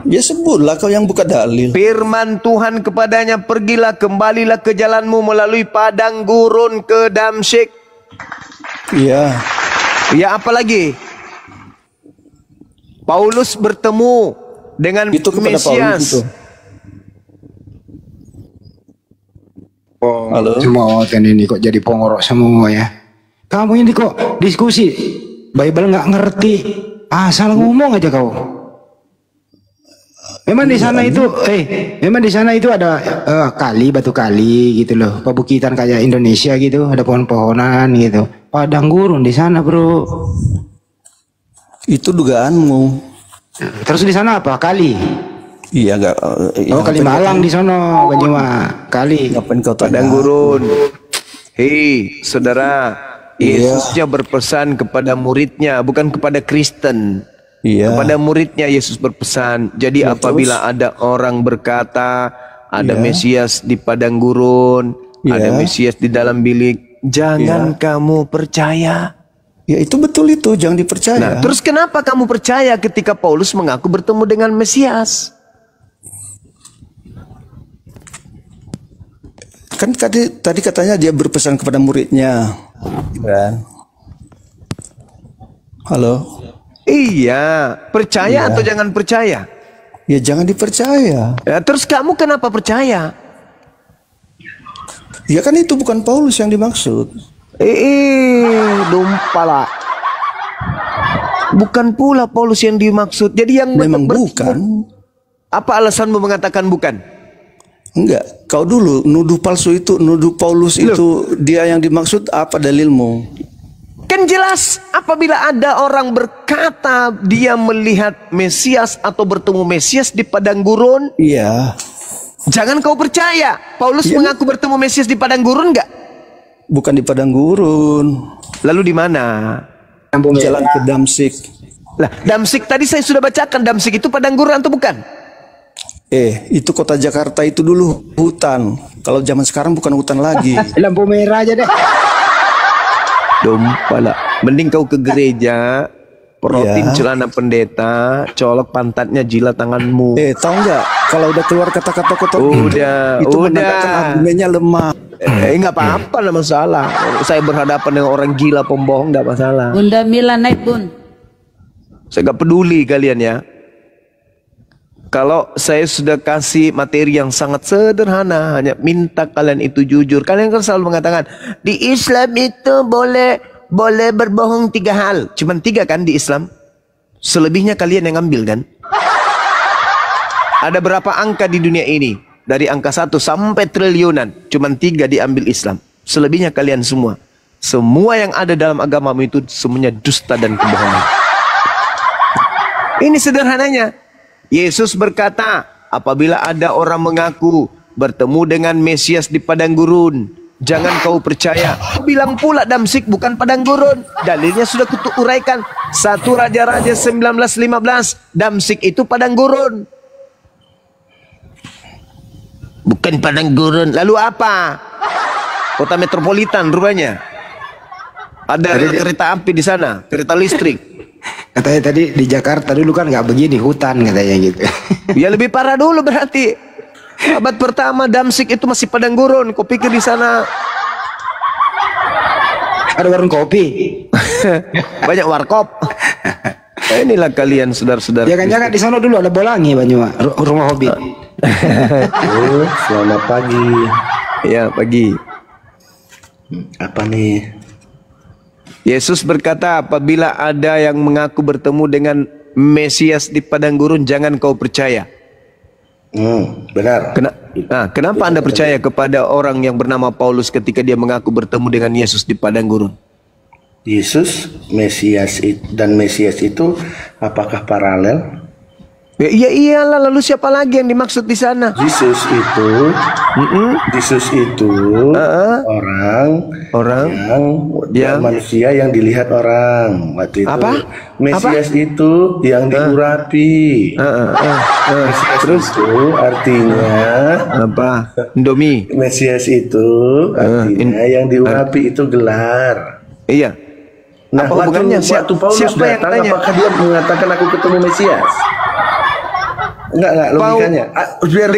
Ya sebutlah kau yang buka dalil. Firman Tuhan kepadanya, pergilah, kembalilah ke jalanmu melalui padang gurun ke Damsik. Iya. Ya apa lagi? Paulus bertemu dengan Itu kepada Paulus Mesias. itu. Oh, Halo? semua kan ini kok jadi pengorok semua ya. Kamu ini kok diskusi Bible nggak ngerti, asal ngomong aja kau. Memang di sana itu, memang di sana itu ada kali, batu kali gitu loh, pebukitan kayak Indonesia gitu, ada pohon-pohonan gitu. Padang gurun di sana bro. Itu dugaanmu. Terus di sana apa? Kali. Iya, enggak. Oh kali Malang di sono, kan cuma kali. Ngapain kau tanya? Padang gurun. Hei, saudara, Yesusnya berpesan kepada muridnya, bukan kepada Kristen. Iya. Kepada muridnya Yesus berpesan. Jadi Ya, apabila ada orang berkata ada Ya. Mesias di padang gurun, Ya. ada Mesias di dalam bilik, jangan kamu percaya. Ya itu betul itu, jangan dipercaya. Nah, terus kenapa kamu percaya ketika Paulus mengaku bertemu dengan Mesias? Kan tadi katanya dia berpesan kepada muridnya. Kan? Halo? Iya, percaya atau jangan percaya? Ya jangan dipercaya. Ya, terus kamu kenapa percaya? Ya kan itu bukan Paulus yang dimaksud. Dumpala. Bukan pula Paulus yang dimaksud. Jadi yang Memang bukan. Apa alasanmu mengatakan bukan? Enggak. Kau dulu nuduh palsu itu, nuduh Paulus itu dia yang dimaksud, apa dalilmu? Kan jelas apabila ada orang berkata dia melihat Mesias atau bertemu Mesias di padang gurun, Iya. Jangan kau percaya. Paulus Iya. mengaku bertemu Mesias di padang gurun enggak? Bukan di padang gurun. Lalu di mana? Jalan ke Damsik. Lah, Damsik tadi saya sudah bacakan. Damsik itu padang gurun atau bukan? Itu kota Jakarta itu dulu hutan. Kalau zaman sekarang bukan hutan lagi. Lampu merah aja deh. Dompala. Mending kau ke gereja, porotin Iya. celana pendeta, colok pantatnya, jilat tanganmu. Tahu nggak? Kalau udah keluar kata-kata kotor Udah, itu udah. menandakan argumennya lemah. Nggak apa-apa, nggak masalah. Saya berhadapan dengan orang gila pembohong, nggak masalah. Bunda Mila naik bun. Saya nggak peduli kalian ya. Kalau saya sudah kasih materi yang sangat sederhana, hanya minta kalian itu jujur. Kalian kan selalu mengatakan di Islam itu boleh berbohong 3 hal. Cuman 3 kan di Islam. Selebihnya kalian yang ambil kan. Ada berapa angka di dunia ini? Dari angka 1 sampai triliunan. Cuman 3 diambil Islam. Selebihnya kalian semua. Semua yang ada dalam agamamu itu semuanya dusta dan kebohongan. Ini sederhananya. Yesus berkata, apabila ada orang mengaku bertemu dengan Mesias di padang gurun, jangan kau percaya. Bilang pula Damsik bukan padang gurun. Dalilnya sudah kuturaikan. 1 Raja-Raja 19:15. Damsik itu padang gurun. Bukan padang gurun. Lalu apa? Kota metropolitan rupanya. Ada kereta api di sana, kereta listrik. Katanya tadi di Jakarta dulu kan nggak begini, hutan katanya gitu. Ya lebih parah dulu berarti. Abad pertama Damsik itu masih padang gurun. Kau pikir di sana Ada warung kopi. banyak warkop? Inilah kalian saudara-saudara. Ya kan jangan di sana dulu ada Bolangi Banyumas, rumah hobi. Selamat pagi. Ya, pagi. Apa nih? Yesus berkata, apabila ada yang mengaku bertemu dengan Mesias di padang gurun, jangan kau percaya. Benar. Kenapa Anda percaya kepada orang yang bernama Paulus ketika dia mengaku bertemu dengan Yesus di padang gurun? Yesus, Mesias dan Mesias itu apakah paralel? Ya iyalah, lalu siapa lagi yang dimaksud di sana? Yesus itu orang yang manusia yang dilihat orang waktu itu. Apa? Mesias itu yang diurapi. Mesias Terus itu artinya apa? Indomie. Mesias itu artinya yang diurapi itu gelar. Iya. Nah, apa hubungannya? waktu Paulus Siapa yang datang, tanya? apakah dia mengatakan aku ketemu Mesias? Enggak logikanya. Biar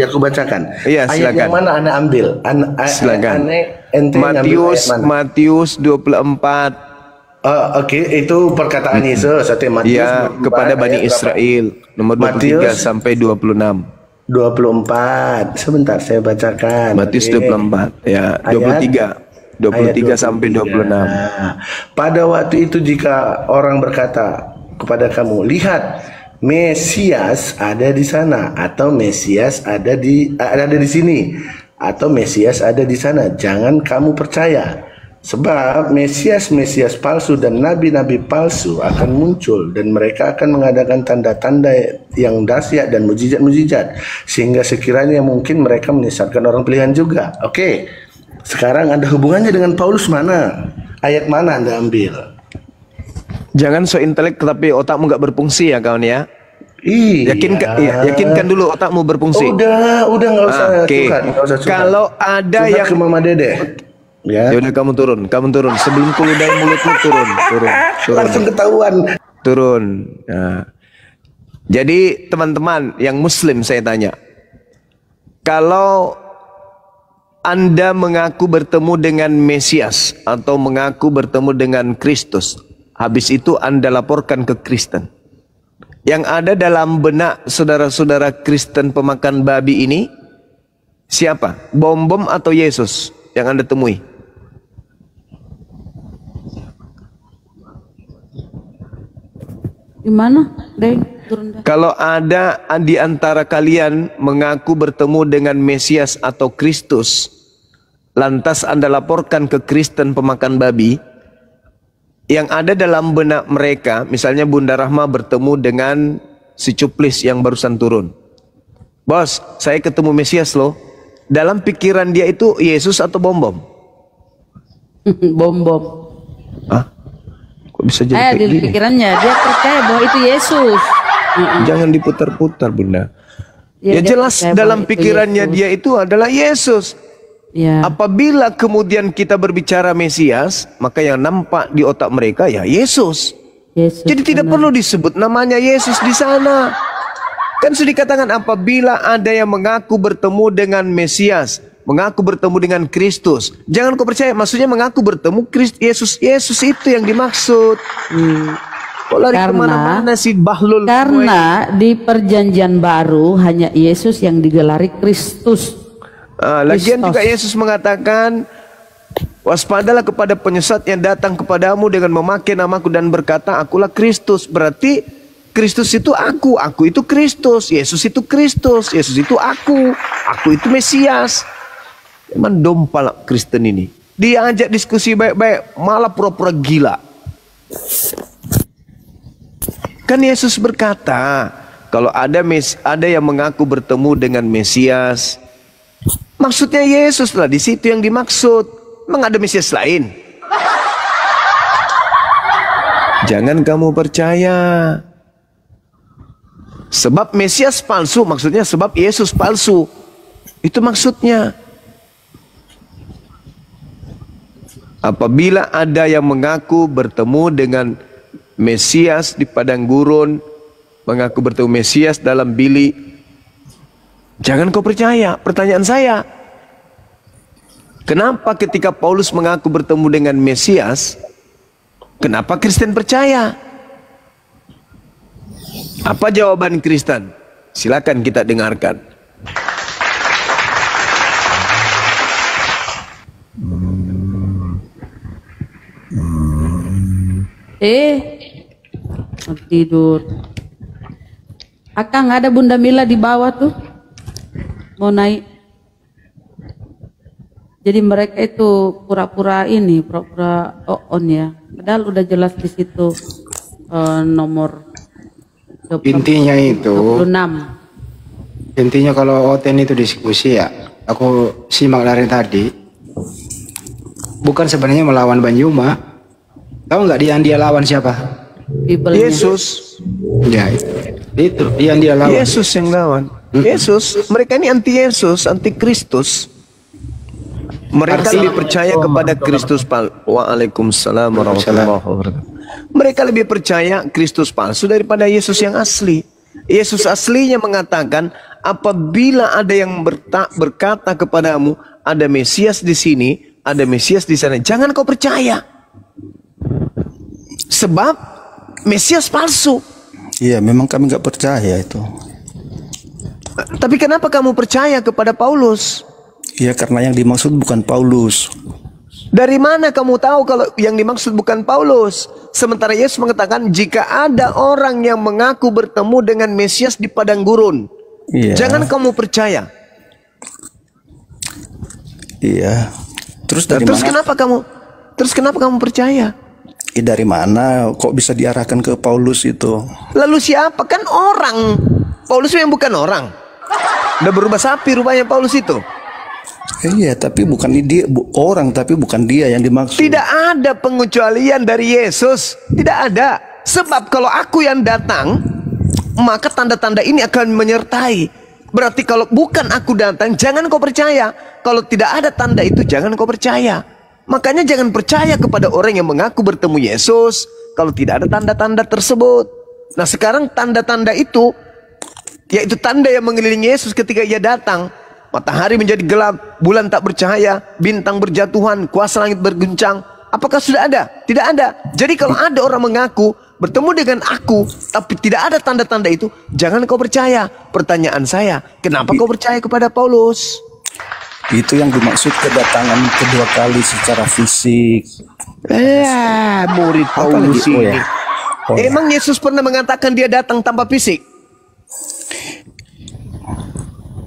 aku bacakan. Iya, ayat silakan. yang mana Anda ambil? Silakan. Ente ngambil ayat mana? Matius 24. Oke, itu perkataan Yesus Ya, kepada Bani Israel nomor 23 sampai 26. 24. Sebentar saya bacakan. Matius 24 ya, 23 sampai 26. Pada waktu itu jika orang berkata kepada kamu, lihat Mesias ada di sana, atau Mesias ada di sini, atau Mesias ada di sana, jangan kamu percaya. Sebab Mesias palsu dan nabi-nabi palsu akan muncul, dan mereka akan mengadakan tanda-tanda yang dahsyat dan mujizat-mujizat, sehingga sekiranya mungkin mereka menyesatkan orang pilihan juga. Oke, sekarang ada hubungannya dengan Paulus mana? Ayat mana Anda ambil? Jangan so intelek tapi otakmu gak berfungsi ya kawan ya. Iya. Yakinkan dulu otakmu berfungsi. Udah nggak usah curhat, nggak usah curhat. Kalau ada curhat yang ke Mama Dede. Ya. Ya udah kamu turun. Sebelum keluar mulutmu turun. Langsung ketahuan. Turun. Nah. Jadi teman-teman yang Muslim saya tanya, kalau Anda mengaku bertemu dengan Mesias atau mengaku bertemu dengan Kristus, habis itu Anda laporkan ke Kristen. Yang ada dalam benak saudara-saudara Kristen pemakan babi ini siapa? Bom-bom atau Yesus yang Anda temui? Gimana? Turun dah. Kalau ada di antara kalian mengaku bertemu dengan Mesias atau Kristus, lantas Anda laporkan ke Kristen pemakan babi, yang ada dalam benak mereka, misalnya Bunda Rahma bertemu dengan si Cuplis yang barusan turun. Bos, saya ketemu Mesias loh. Dalam pikiran dia itu Yesus atau bom-bom? Bom-bom. Hah? Kok bisa jadi kayak Di gini? pikirannya dia percaya bahwa itu Yesus. Jangan diputar-putar, Bunda. Ya, Ya dia jelas percaya dalam bahwa itu pikirannya Yesus. dia itu adalah Yesus. Ya. Apabila kemudian kita berbicara Mesias, maka yang nampak di otak mereka ya Yesus. Yesus, Jadi tidak perlu disebut namanya Yesus di sana. Kan sudah dikatakan apabila ada yang mengaku bertemu dengan Mesias, mengaku bertemu dengan Kristus, jangan kau percaya, maksudnya mengaku bertemu Yesus. Yesus itu yang dimaksud. Kok lari kemana-mana sih Bahlul? Karena di perjanjian baru hanya Yesus yang digelari Kristus. Lagian Kristos. juga Yesus mengatakan, waspadalah kepada penyesat yang datang kepadamu dengan memakai namaku dan berkata, akulah Kristus. Berarti Kristus itu aku itu Kristus, Yesus itu Kristus, Yesus itu aku itu Mesias. Emang dompal Kristen ini. Dia ajak diskusi baik-baik, malah pura-pura gila. Kan Yesus berkata, kalau ada yang mengaku bertemu dengan Mesias, maksudnya Yesus lah, di situ yang dimaksud. Memang ada Mesias lain? Jangan kamu percaya. Sebab Mesias palsu, maksudnya sebab Yesus palsu. Itu maksudnya. Apabila ada yang mengaku bertemu dengan Mesias di padang gurun, mengaku bertemu Mesias dalam bilik, jangan kau percaya. Pertanyaan saya, kenapa ketika Paulus mengaku bertemu dengan Mesias, kenapa Kristen percaya? Apa jawaban Kristen? Silakan kita dengarkan. Tidur. Akang ada Bunda Mila di bawah tuh, mau naik. Jadi mereka itu pura-pura on ya. Padahal udah jelas di situ nomor 26. Intinya kalau Oten itu diskusi ya, aku simak dari tadi, bukan sebenarnya melawan Banjuma. Tahu nggak dia lawan siapa? Yesus. Ya itu dia lawan. Yesus yang lawan. Yesus. Mereka ini anti Yesus, anti Kristus. Mereka lebih percaya kepada Kristus palsu. Waalaikumsalam warahmatullahi wabarakatuh. Mereka lebih percaya Kristus palsu daripada Yesus yang asli. Yesus aslinya mengatakan, apabila ada yang berkata kepadamu, ada Mesias di sini, ada Mesias di sana, jangan kau percaya. Sebab Mesias palsu. Iya, memang kami nggak percaya itu. Tapi kenapa kamu percaya kepada Paulus? Iya, karena yang dimaksud bukan Paulus. Dari mana kamu tahu kalau yang dimaksud bukan Paulus? Sementara Yesus mengatakan, jika ada orang yang mengaku bertemu dengan Mesias di padang gurun, jangan kamu percaya. Iya. Terus dari mana? Terus kenapa kamu percaya? Dari mana kok bisa diarahkan ke Paulus itu? Lalu siapa? Kan orang. Paulus yang bukan orang. Udah berubah sapi rupanya Paulus itu. Iya, tapi bukan dia orang, tapi bukan dia yang dimaksud. Tidak ada pengecualian dari Yesus. Tidak ada. Sebab kalau aku yang datang, maka tanda-tanda ini akan menyertai. Berarti kalau bukan aku datang, jangan kau percaya. Kalau tidak ada tanda itu, jangan kau percaya. Makanya jangan percaya kepada orang yang mengaku bertemu Yesus kalau tidak ada tanda-tanda tersebut. Nah sekarang tanda-tanda itu, yaitu tanda yang mengelilingi Yesus ketika ia datang. Matahari menjadi gelap, bulan tak bercahaya, bintang berjatuhan, kuasa langit berguncang. Apakah sudah ada? Tidak ada. Jadi kalau ada orang mengaku bertemu dengan aku, tapi tidak ada tanda-tanda itu, jangan kau percaya. Pertanyaan saya, kenapa kau percaya kepada Paulus? Itu yang dimaksud kedatangan kedua kali secara fisik. Murid Paulus ini. Emang Yesus pernah mengatakan dia datang tanpa fisik?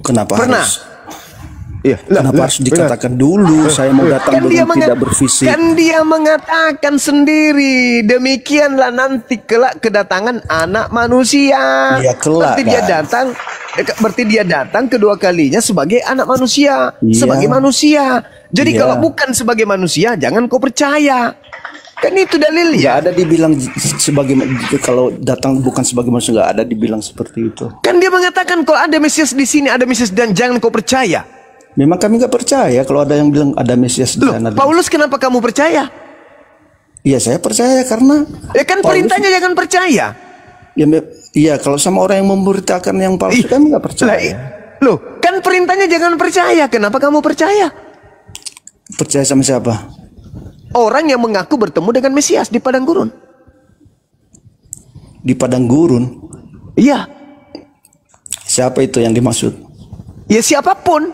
Kenapa pernah? Kenapa harus dikatakan dulu saya mau datang belum tidak berfisik? Kan dia mengatakan sendiri, demikianlah nanti kelak kedatangan anak manusia. Iya kelak. Nanti dia datang berarti dia datang kedua kalinya sebagai anak manusia, Iya. sebagai manusia. Jadi Iya. kalau bukan sebagai manusia, jangan kau percaya. Kan itu dalilnya. Nggak ada dibilang sebagai, kalau datang bukan sebagai manusia, nggak ada dibilang seperti itu. Kan dia mengatakan kalau ada Mesias di sini, ada Mesias, dan jangan kau percaya. Memang kami nggak percaya kalau ada yang bilang ada Mesias di Loh, sana. Paulus kenapa kamu percaya? Iya, saya percaya karena Ya kan Paulus- perintahnya jangan percaya. Ya, iya, kalau sama orang yang memberitakan yang palsu kami nggak percaya. Loh, kan perintahnya jangan percaya. Kenapa kamu percaya? Percaya sama siapa? Orang yang mengaku bertemu dengan Mesias di padang gurun. Di padang gurun. Iya. Siapa itu yang dimaksud? Ya siapapun.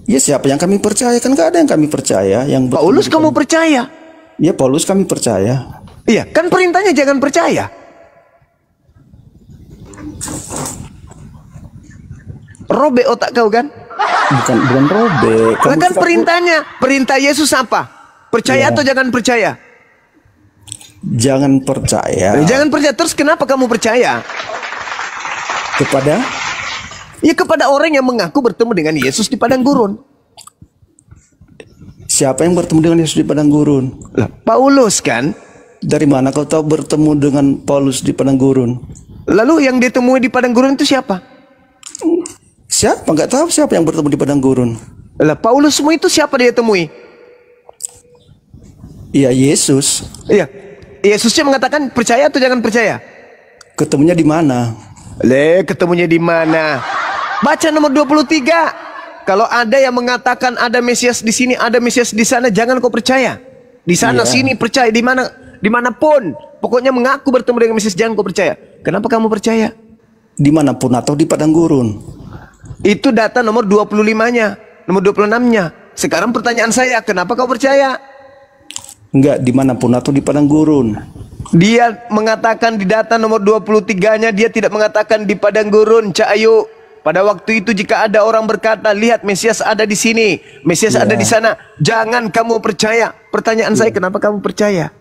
Ya siapa yang kami percaya, kan nggak ada yang kami percaya. Yang Paulus kamu percaya? Ya Paulus kami percaya. Iya, kan perintahnya jangan percaya. Robek otak kau kan? Bukan robek. Lah kan perintahnya, perintah Yesus apa? Percaya Ya. atau jangan percaya? Jangan percaya. Jangan percaya. Terus kenapa kamu percaya? Kepada? Ya kepada orang yang mengaku bertemu dengan Yesus di padang gurun. Siapa yang bertemu dengan Yesus di padang gurun? Lah, Paulus kan? Dari mana kau tahu bertemu dengan Paulus di padang gurun? Lalu yang ditemui di padang gurun itu siapa? Siapa? Nggak tahu siapa yang bertemu di padang gurun. Lah Paulus semua itu siapa dia temui? Iya, Yesus. Iya. Yesusnya mengatakan percaya atau jangan percaya? Ketemunya di mana? Ketemunya di mana? Baca nomor 23. Kalau ada yang mengatakan ada Mesias di sini, ada Mesias di sana, jangan kau percaya. Di sana, Iya. sini, percaya. Di mana, dimanapun. Pokoknya mengaku bertemu dengan Mesias, jangan kau percaya. Kenapa kamu percaya? Dimanapun atau di padang gurun? Itu data nomor 25-nya, nomor 26-nya. Sekarang pertanyaan saya, kenapa kau percaya? Enggak, dimanapun atau di padang gurun. Dia mengatakan di data nomor 23-nya, dia tidak mengatakan di padang gurun, Cak Ayu. Pada waktu itu jika ada orang berkata, lihat Mesias ada di sini, Mesias ada di sana, jangan kamu percaya. Pertanyaan saya, kenapa kamu percaya?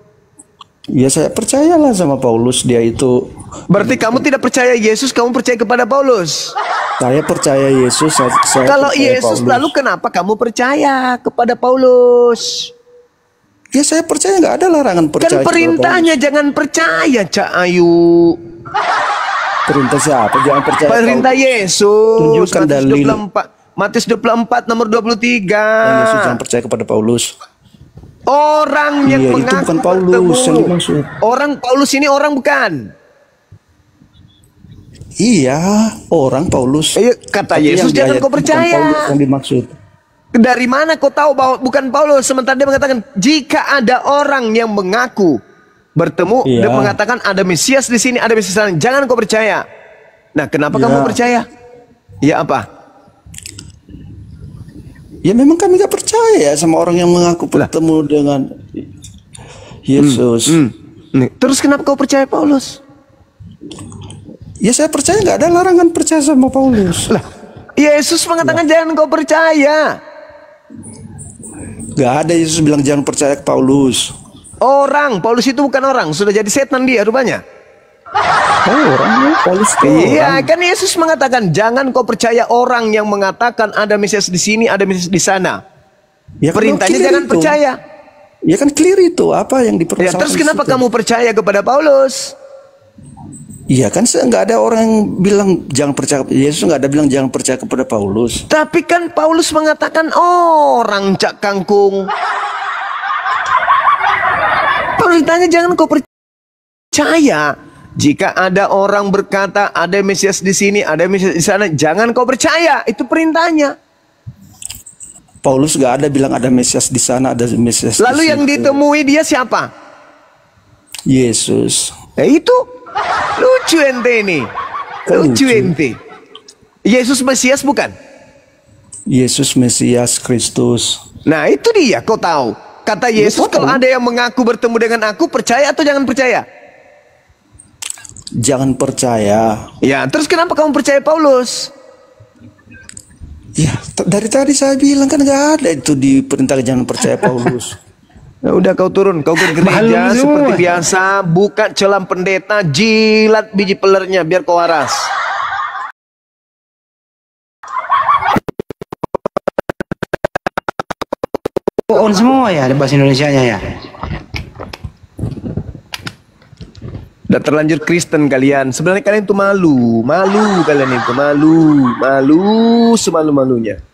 Ya saya percayalah sama Paulus, dia itu. Berarti kamu tidak percaya Yesus, kamu percaya kepada Paulus. Saya percaya Yesus, saya Kalau percaya Yesus, Paulus. lalu kenapa kamu percaya kepada Paulus? Ya saya percaya, nggak ada larangan percaya. Kan perintahnya jangan percaya, Cak Ayu. Perintah siapa? Jangan percaya. Perintah Yesus. Tunjukkan Matius dalil. 24. Matius 24 nomor 23. Yesus jangan percaya kepada Paulus. Orang yang Iya, itu mengaku bukan Paulus bertemu. yang dimaksud. Orang Paulus ini orang bukan? Iya, orang Paulus. Kata Tapi Yesus yang jangan diayat kau bukan percaya. Paulus yang dimaksud. Dari mana kau tahu bahwa bukan Paulus? Sementara dia mengatakan jika ada orang yang mengaku bertemu Iya. dan mengatakan ada Mesias di sini, ada Mesias di sana, jangan kau percaya. Nah, kenapa Iya. kamu percaya? Ya apa? Ya memang kami nggak percaya sama orang yang mengaku bertemu dengan Yesus. Nih, terus kenapa kau percaya Paulus? Ya saya percaya, nggak ada larangan percaya sama Paulus. Lah, Yesus mengatakan jangan kau percaya. Nggak ada Yesus bilang jangan percaya ke Paulus. Orang, Paulus itu bukan orang, sudah jadi setan dia rupanya. Oh, orangnya Paulus itu Iya, orang. kan Yesus mengatakan jangan kau percaya orang yang mengatakan ada Mesias di sini, ada Mesias di sana. Ya, kan Perintahnya clear jangan itu. percaya. Ya kan clear itu apa yang Ya, dipersoalkan. terus kenapa di situ. kamu percaya kepada Paulus? Iya kan nggak ada orang yang bilang jangan percaya. Yesus nggak ada bilang jangan percaya kepada Paulus. Tapi kan Paulus mengatakan orang Cak Kangkung. Perintahnya jangan kau percaya. Jika ada orang berkata ada Mesias di sini, ada Mesias di sana, jangan kau percaya. Itu perintahnya. Paulus nggak ada bilang ada Mesias di sana, ada Mesias. Lalu di yang situ. ditemui dia siapa? Yesus. Ya itu lucu ente ini. Lucu ente. Yesus Mesias bukan? Yesus Mesias Kristus. Nah itu dia, kau tahu. Kata Yesus, kalau ada yang mengaku bertemu dengan aku, percaya atau jangan percaya? Jangan percaya. Ya, terus kenapa kamu percaya Paulus? Ya, dari tadi saya bilang kan nggak ada itu di perintah jangan percaya Paulus. Ya udah kau turun, kau ke gereja seperti biasa, buka celam pendeta, jilat biji pelernya biar kau waras. on semua ya bahasa Indonesianya ya. Udah terlanjur Kristen kalian. Sebenarnya kalian itu malu kalian itu malu semalu-malunya.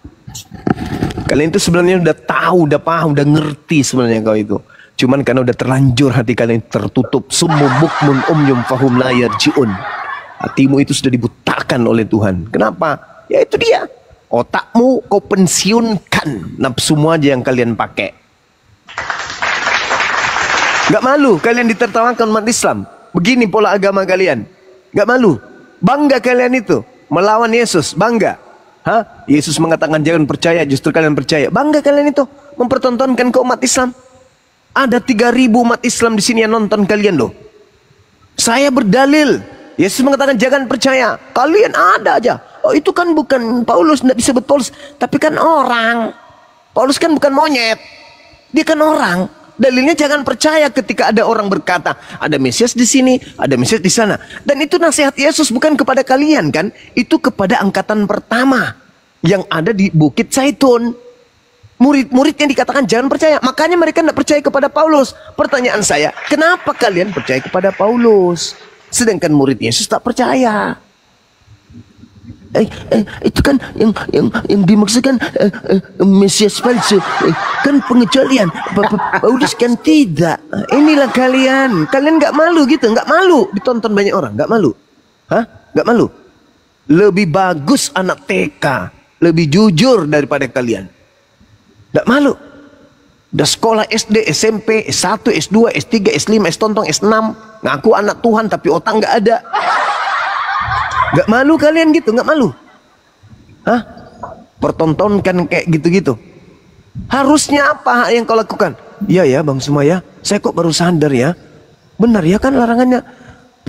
Kalian itu sebenarnya udah tahu, udah paham, udah ngerti sebenarnya kau itu. Cuman karena udah terlanjur hati kalian tertutup, summu bukmun umyum fahum la yarji'un. Hatimu itu sudah dibutakan oleh Tuhan. Kenapa? Ya itu dia. Otakmu kau pensiunkan nafsumu aja yang kalian pakai. Gak malu kalian ditertawakan umat Islam. Begini pola agama kalian. Gak malu. Bangga kalian itu. Melawan Yesus. Bangga. Hah? Yesus mengatakan jangan percaya. Justru kalian percaya. Bangga kalian itu. Mempertontonkan ke umat Islam. Ada 3.000 umat Islam di sini yang nonton kalian loh. Saya berdalil. Yesus mengatakan jangan percaya. Kalian ada aja. Oh itu kan bukan Paulus. Tidak disebut Paulus. Tapi kan orang. Paulus kan bukan monyet. Dia kan orang. Dalilnya jangan percaya ketika ada orang berkata ada Mesias di sini, ada Mesias di sana. Dan itu nasihat Yesus bukan kepada kalian kan? Itu kepada angkatan pertama yang ada di Bukit Zaitun. Murid-murid yang dikatakan jangan percaya. Makanya mereka tidak percaya kepada Paulus. Pertanyaan saya, kenapa kalian percaya kepada Paulus? Sedangkan murid Yesus tak percaya. Itu kan yang dimaksudkan Mesias palsu, kan pengecualian. Paulus kan tidak. Inilah kalian nggak malu gitu, nggak malu ditonton banyak orang, nggak malu, nggak malu. Lebih bagus anak TK, lebih jujur daripada kalian, nggak malu. Udah sekolah SD, SMP, S1, S2, S3, S5, S-tontong, S6, ngaku anak Tuhan tapi otak nggak ada. Gak malu kalian gitu, gak malu? Hah? Pertontonkan kayak gitu-gitu. Harusnya apa yang kau lakukan? Iya ya Bang Suma ya, saya kok baru sadar ya. Benar ya kan larangannya.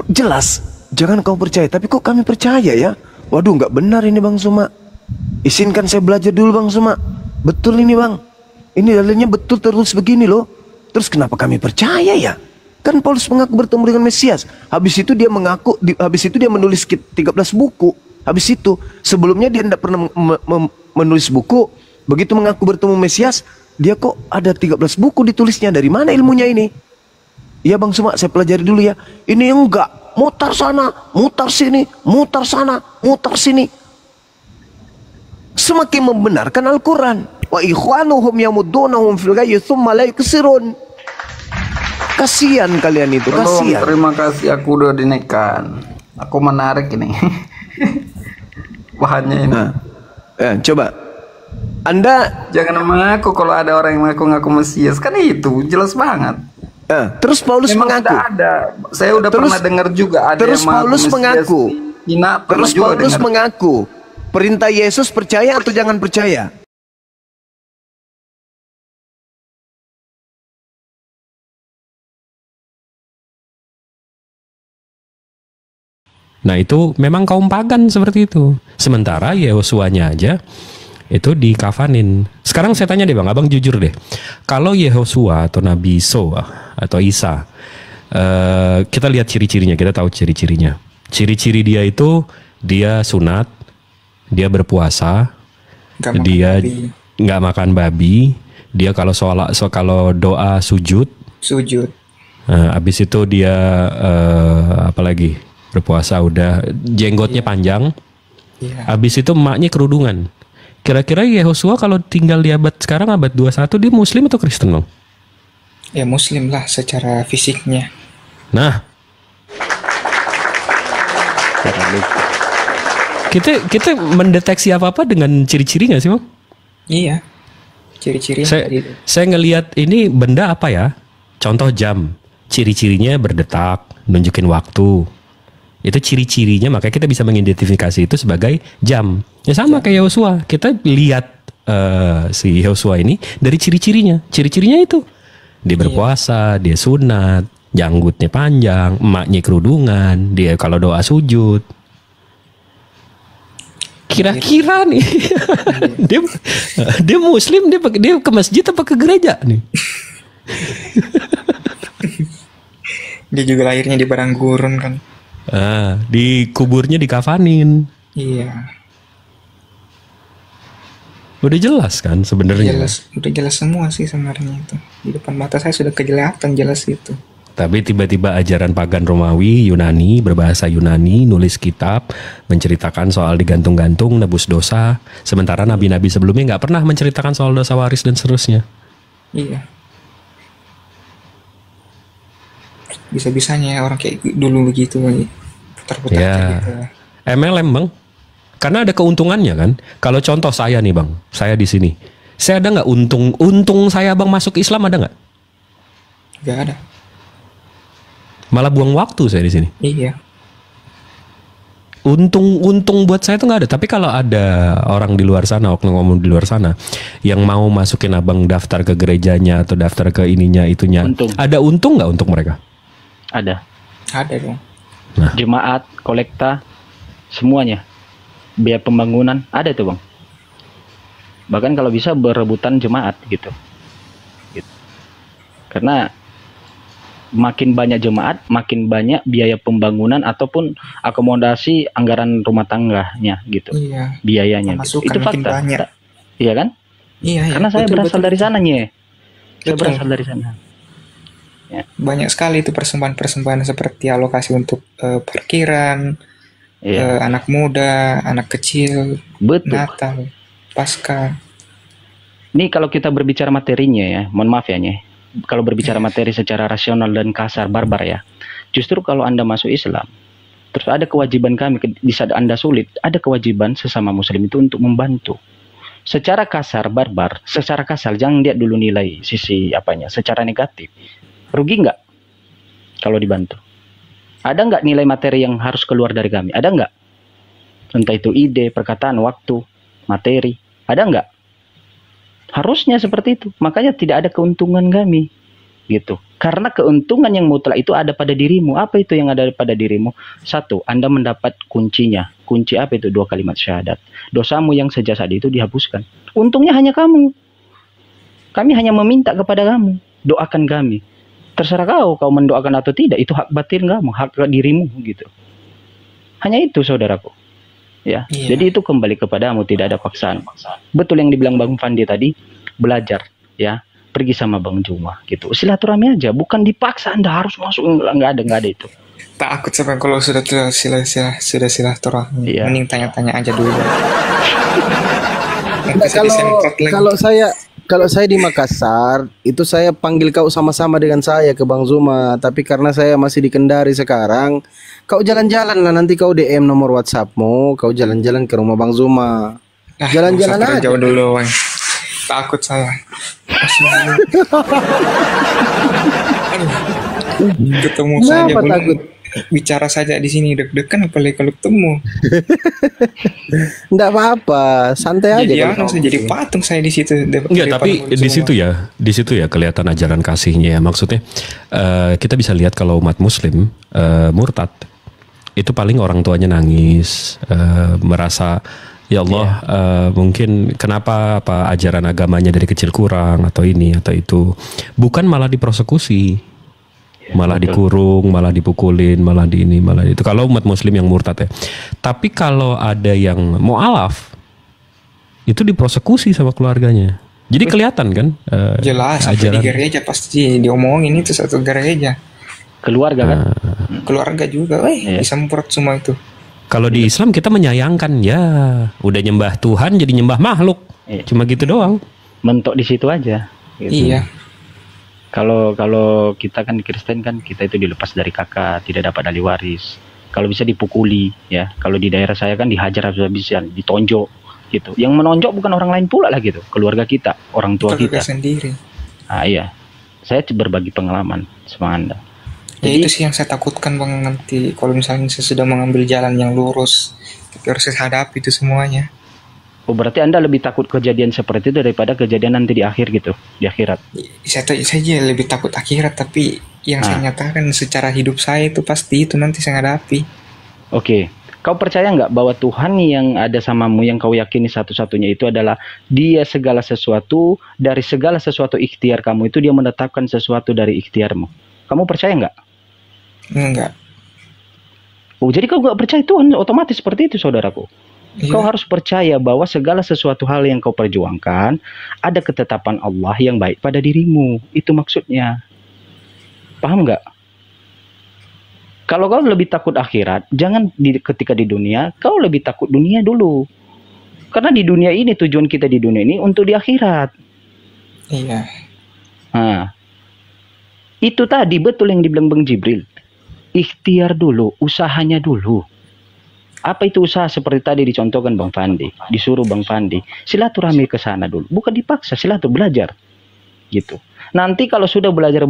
Jelas, jangan kau percaya. Tapi kok kami percaya ya? Waduh gak benar ini Bang Suma. Izinkan saya belajar dulu Bang Suma. Betul ini Bang. Ini dalilnya betul terus begini loh. Terus kenapa kami percaya ya? Kan Paulus mengaku bertemu dengan Mesias. Habis itu dia menulis 13 buku. Habis itu sebelumnya dia tidak pernah menulis buku. Begitu mengaku bertemu Mesias, dia kok ada 13 buku ditulisnya. Dari mana ilmunya ini? Ya Bang Suma, saya pelajari dulu ya. Ini enggak, mutar sana, mutar sini, mutar sana, mutar sini. Semakin membenarkan Al-Quran. Wa ikhwanuhum yamuddunahum fil ghayyi tsumma la yuksirun. Kasihan kalian itu, kasihan. Terima kasih, aku udah dinaikkan. Aku menarik ini. Bahannya ini. Nah, coba. Anda jangan mengaku kalau ada orang yang mengaku-ngaku Mesias. Kan itu jelas banget. Terus Paulus mengaku. Ada. Saya udah pernah dengar juga ada terus yang Paulus mengaku. Terus Paulus mengaku. Perintah Yesus percaya atau jangan percaya? Nah itu memang kaum pagan seperti itu. Sementara Yehosuanya aja itu dikafanin. Sekarang saya tanya deh Bang, abang jujur deh. Kalau Yehosua atau Nabi atau Isa, kita lihat ciri-cirinya, kita tahu ciri-cirinya. Ciri-ciri dia itu dia sunat, dia berpuasa, dia nggak makan babi, dia kalau kalau doa sujud. Habis itu dia apa lagi? Berpuasa udah, jenggotnya panjang. Habis itu emaknya kerudungan. Kira-kira Yehosua kalau tinggal di abad sekarang, abad 21, dia Muslim atau Kristen Bang? Ya Muslim lah secara fisiknya. Nah, kita mendeteksi apa-apa dengan ciri-ciri nggak sih Bang? Iya, ciri-ciri. Saya ngelihat ini benda apa ya? Contoh jam, ciri-cirinya berdetak, nunjukin waktu. Itu ciri-cirinya, makanya kita bisa mengidentifikasi itu sebagai jam. Ya sama kayak Yehosua, kita lihat si Yehosua ini dari ciri-cirinya. Ciri-cirinya itu dia berpuasa, dia sunat, janggutnya panjang, emaknya kerudungan, dia kalau doa sujud. Kira-kira nih dia Muslim, dia ke masjid apa ke gereja nih? Dia juga lahirnya di padang gurun kan. Di kuburnya dikafanin. Iya. Udah jelas kan sebenarnya. Udah jelas semua sih sebenarnya itu. Di depan mata saya sudah kelihatan jelas itu. Tapi tiba-tiba ajaran pagan Romawi, Yunani, berbahasa Yunani, nulis kitab, menceritakan soal digantung-gantung, nebus dosa. Sementara nabi-nabi sebelumnya nggak pernah menceritakan soal dosa waris dan seterusnya. Iya. Bisa-bisanya orang kayak dulu begitu putar-putar Ya, gitu. MLM bang. Karena ada keuntungannya kan. Kalau contoh saya nih bang, saya di sini. Saya ada nggak untung saya bang masuk Islam ada nggak? Nggak ada. Malah buang waktu saya di sini. Iya. Untung buat saya tuh nggak ada. Tapi kalau ada orang di luar sana, oknum di luar sana, yang mau masukin abang daftar ke gerejanya atau daftar ke ininya itunya, ada untung nggak untuk mereka? Ada. Ada dong. Nah. Jemaat, kolekta, semuanya. Biaya pembangunan ada tuh bang. Bahkan kalau bisa berebutan jemaat gitu. Karena makin banyak jemaat, makin banyak biaya pembangunan ataupun akomodasi anggaran rumah tangganya gitu. Iya. Biayanya gitu. Itu Makin fakta. banyak. Iya kan? Iya. Karena saya betul, berasal betul. dari sana Nye. Saya Betul. berasal dari sana. Ya. Banyak sekali itu persembahan-persembahan seperti alokasi untuk parkiran, anak muda, anak kecil, Natal, Paskah. Ini kalau kita berbicara materinya ya, mohon maaf ya Nye. Kalau berbicara materi secara rasional dan kasar, barbar ya. Justru kalau Anda masuk Islam, terus ada kewajiban kami di saat Anda sulit, ada kewajiban sesama muslim itu untuk membantu. Secara kasar, barbar, secara kasar jangan lihat dulu nilai sisi apanya, secara negatif. Rugi nggak kalau dibantu? Ada nggak nilai materi yang harus keluar dari kami? Ada nggak? Entah itu ide, perkataan, waktu, materi. Ada nggak? Harusnya seperti itu. Makanya tidak ada keuntungan kami. Gitu. Karena keuntungan yang mutlak itu ada pada dirimu. Apa itu yang ada pada dirimu? Satu, Anda mendapat kuncinya. Kunci apa itu? 2 kalimat syahadat. Dosamu yang sejak saat itu dihapuskan. Untungnya hanya kamu. Kami hanya meminta kepada kamu. Doakan kami. Terserah kau mendoakan atau tidak. Itu hak batin kamu. Hak dirimu. Gitu. Hanya itu saudaraku. Ya, jadi itu kembali kepadamu, tidak ada paksaan. Betul yang dibilang Bang Fandi tadi, belajar, ya, pergi sama Bang Juma, gitu. Silaturahmi aja, bukan dipaksa Anda harus masuk, nggak ada itu. Takut sampai kalau sudah silaturahmi, mending tanya-tanya aja dulu. Kalau saya di Makassar, itu saya panggil kau sama-sama dengan saya ke Bang Zuma. Tapi karena saya masih di Kendari sekarang, kau jalan-jalan lah, nanti kau DM nomor WhatsAppmu, kau jalan-jalan ke rumah Bang Zuma. Jalan-jalan aja. Jauh dulu, Bang. Takut saya. Ketemu saja belum. Takut? Bicara saja di sini deg-degan, apalagi kalau ketemu. Enggak apa-apa, santai aja. Jadi patung saya di situ. Enggak, tapi di situ ya kelihatan ajaran kasihnya ya. Maksudnya kita bisa lihat kalau umat Muslim murtad itu paling orang tuanya nangis, merasa ya Allah mungkin kenapa ajaran agamanya dari kecil kurang atau ini atau itu, bukan malah dipersekusi. Malah dikurung, malah dipukulin, malah di ini, malah itu. Kalau umat Muslim yang murtad ya. Tapi kalau ada yang mu'alaf, itu dipersekusi sama keluarganya. Jadi kelihatan kan? Jelas, ajaran. Di gereja pasti diomongin itu satu gereja. Keluarga kan? Keluarga juga, disemprot semua itu. Kalau di Islam kita menyayangkan, ya udah nyembah Tuhan jadi nyembah makhluk. Cuma gitu doang. Mentok di situ aja. Gitu. Iya. Kalau kita kan Kristen kan kita itu dilepas dari kakak, tidak dapat ahli waris. Kalau bisa dipukuli, ya. Kalau di daerah saya kan dihajar habis-habisan, ditonjok, gitu. Yang menonjok bukan orang lain pula lah gitu, keluarga kita, orang tua kita. Sendiri. Ah iya, saya berbagi pengalaman sama Anda. Ya, itu sih yang saya takutkan Bang, nanti kalau misalnya saya sudah mengambil jalan yang lurus, tapi harus saya hadapi itu semuanya. Oh, berarti Anda lebih takut kejadian seperti itu daripada kejadian nanti di akhir gitu, di akhirat? Saya lebih takut akhirat, tapi yang saya nyatakan secara hidup saya itu pasti itu nanti saya hadapi. Oke, kau percaya nggak bahwa Tuhan yang ada samamu, yang kau yakini satu-satunya itu adalah Dia segala sesuatu, dari segala sesuatu ikhtiar kamu itu Dia menetapkan sesuatu dari ikhtiarmu. Kamu percaya nggak? Enggak. Oh, jadi kau nggak percaya Tuhan otomatis seperti itu, saudaraku? Kau harus percaya bahwa segala sesuatu hal yang kau perjuangkan, ada ketetapan Allah yang baik pada dirimu. Itu maksudnya. Paham nggak? Kalau kau lebih takut akhirat, jangan ketika di dunia, kau lebih takut dunia dulu. Karena di dunia ini, tujuan kita di dunia ini untuk di akhirat. Iya. Nah, itu tadi betul yang dibilang Bang Jibril. Ikhtiar dulu, usahanya dulu. Apa itu usaha seperti tadi dicontohkan Bang Fandi, disuruh Bang Fandi, silaturahmi ke sana dulu, bukan dipaksa, belajar, gitu. Nanti kalau sudah belajar,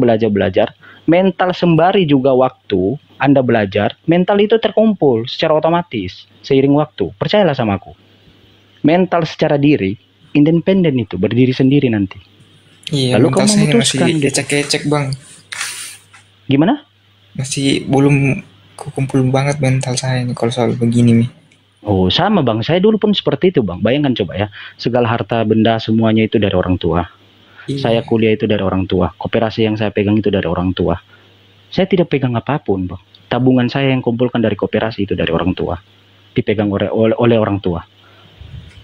mental sembari juga waktu Anda belajar, mental itu terkumpul secara otomatis seiring waktu. Percayalah sama aku. Mental secara diri, independen itu, berdiri sendiri nanti. Iya, lalu kamu memutuskan masih kecek-kecek Bang. Gimana? Masih belum kumpul banget mental saya nih kalau soal begini nih. Oh sama Bang, saya dulu pun seperti itu Bang. Bayangkan coba ya, segala harta benda semuanya itu dari orang tua. Iya. Saya kuliah itu dari orang tua. Koperasi yang saya pegang itu dari orang tua. Saya tidak pegang apapun Bang. Tabungan saya yang kumpulkan dari koperasi itu dari orang tua. Dipegang oleh orang tua.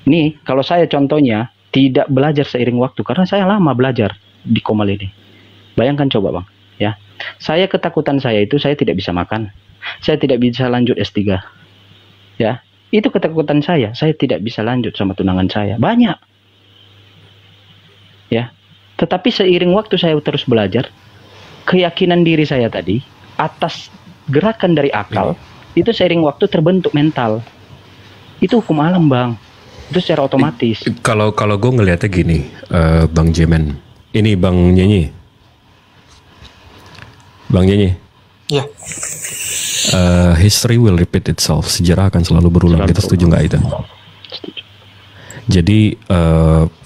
Nih kalau saya contohnya tidak belajar seiring waktu, karena saya lama belajar di Komal ini. Bayangkan coba Bang, ya. Saya ketakutan saya itu saya tidak bisa makan. Saya tidak bisa lanjut S3. Ya, itu ketakutan saya. Saya tidak bisa lanjut sama tunangan saya. Banyak. Ya. Tetapi seiring waktu saya terus belajar, keyakinan diri saya tadi atas gerakan dari akal, itu seiring waktu terbentuk mental. Itu hukum alam, Bang. Itu secara otomatis. Kalau gue ngelihatnya gini, Bang Jemen. Ini Bang Nyenyi. Bang Nyenyi. Ya. History will repeat itself. Sejarah akan selalu berulang. Kita setuju nggak itu? Jadi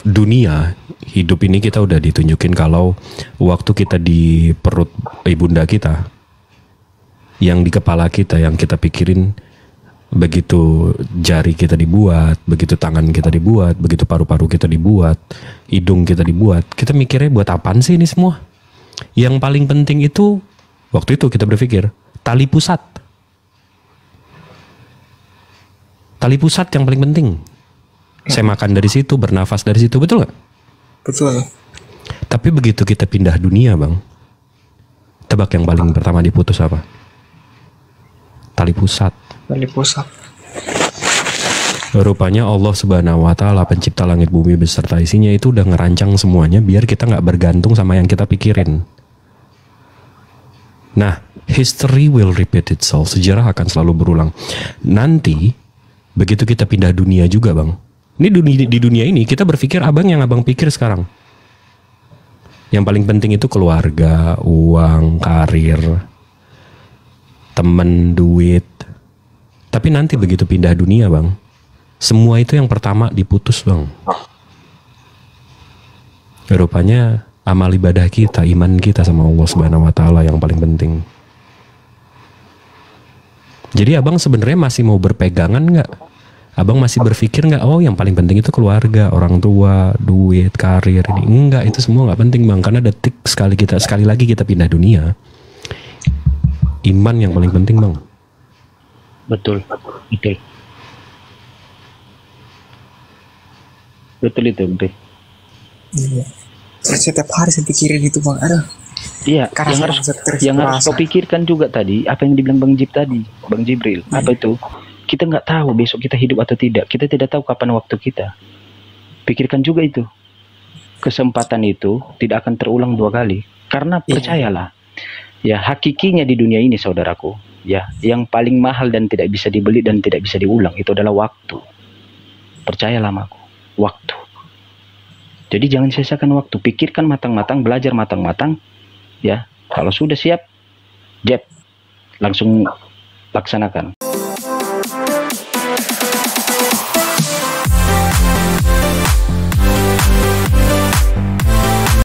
dunia hidup ini kita udah ditunjukin kalau waktu kita di perut ibunda kita, yang di kepala kita, yang kita pikirin, begitu jari kita dibuat, begitu tangan kita dibuat, begitu paru-paru kita dibuat, hidung kita dibuat, kita mikirnya buat apaan sih ini semua? Yang paling penting itu waktu itu kita berpikir tali pusat. Tali pusat yang paling penting. Saya makan dari situ, bernafas dari situ, betul nggak? Betul. Tapi begitu kita pindah dunia, Bang, tebak yang paling pertama diputus apa? Tali pusat. Tali pusat. Rupanya Allah Subhanahu wa Ta'ala, pencipta langit bumi beserta isinya, itu udah ngerancang semuanya biar kita nggak bergantung sama yang kita pikirin. Nah, history will repeat itself. Sejarah akan selalu berulang. Nanti begitu kita pindah dunia juga, Bang. Ini di dunia ini kita berpikir yang abang pikir sekarang. Yang paling penting itu keluarga, uang, karir, temen, duit. Tapi nanti begitu pindah dunia, Bang, semua itu yang pertama diputus, Bang. Rupanya amal ibadah kita, iman kita sama Allah Subhanahu wa Ta'ala yang paling penting. Jadi abang sebenarnya masih mau berpegangan nggak? Abang masih berpikir nggak, oh yang paling penting itu keluarga, orang tua, duit, karir ini? Enggak, itu semua nggak penting, Bang. Karena sekali lagi kita pindah dunia, iman yang paling penting, Bang. Betul. Betul itu, betul. Iya. Setiap hari saya pikirin itu, Bang. Aduh. Iya, yang harus kau pikirkan juga tadi, apa yang dibilang Bang Jibril, apa itu? Kita nggak tahu besok kita hidup atau tidak. Kita tidak tahu kapan waktu kita. Pikirkan juga itu. Kesempatan itu tidak akan terulang 2 kali. Karena percayalah, ya hakikinya di dunia ini, saudaraku, ya yang paling mahal dan tidak bisa dibeli dan tidak bisa diulang itu adalah waktu. Percayalah sama aku, waktu. Jadi jangan sia-siakan waktu. Pikirkan matang-matang, belajar matang-matang. Ya, kalau sudah siap, langsung laksanakan.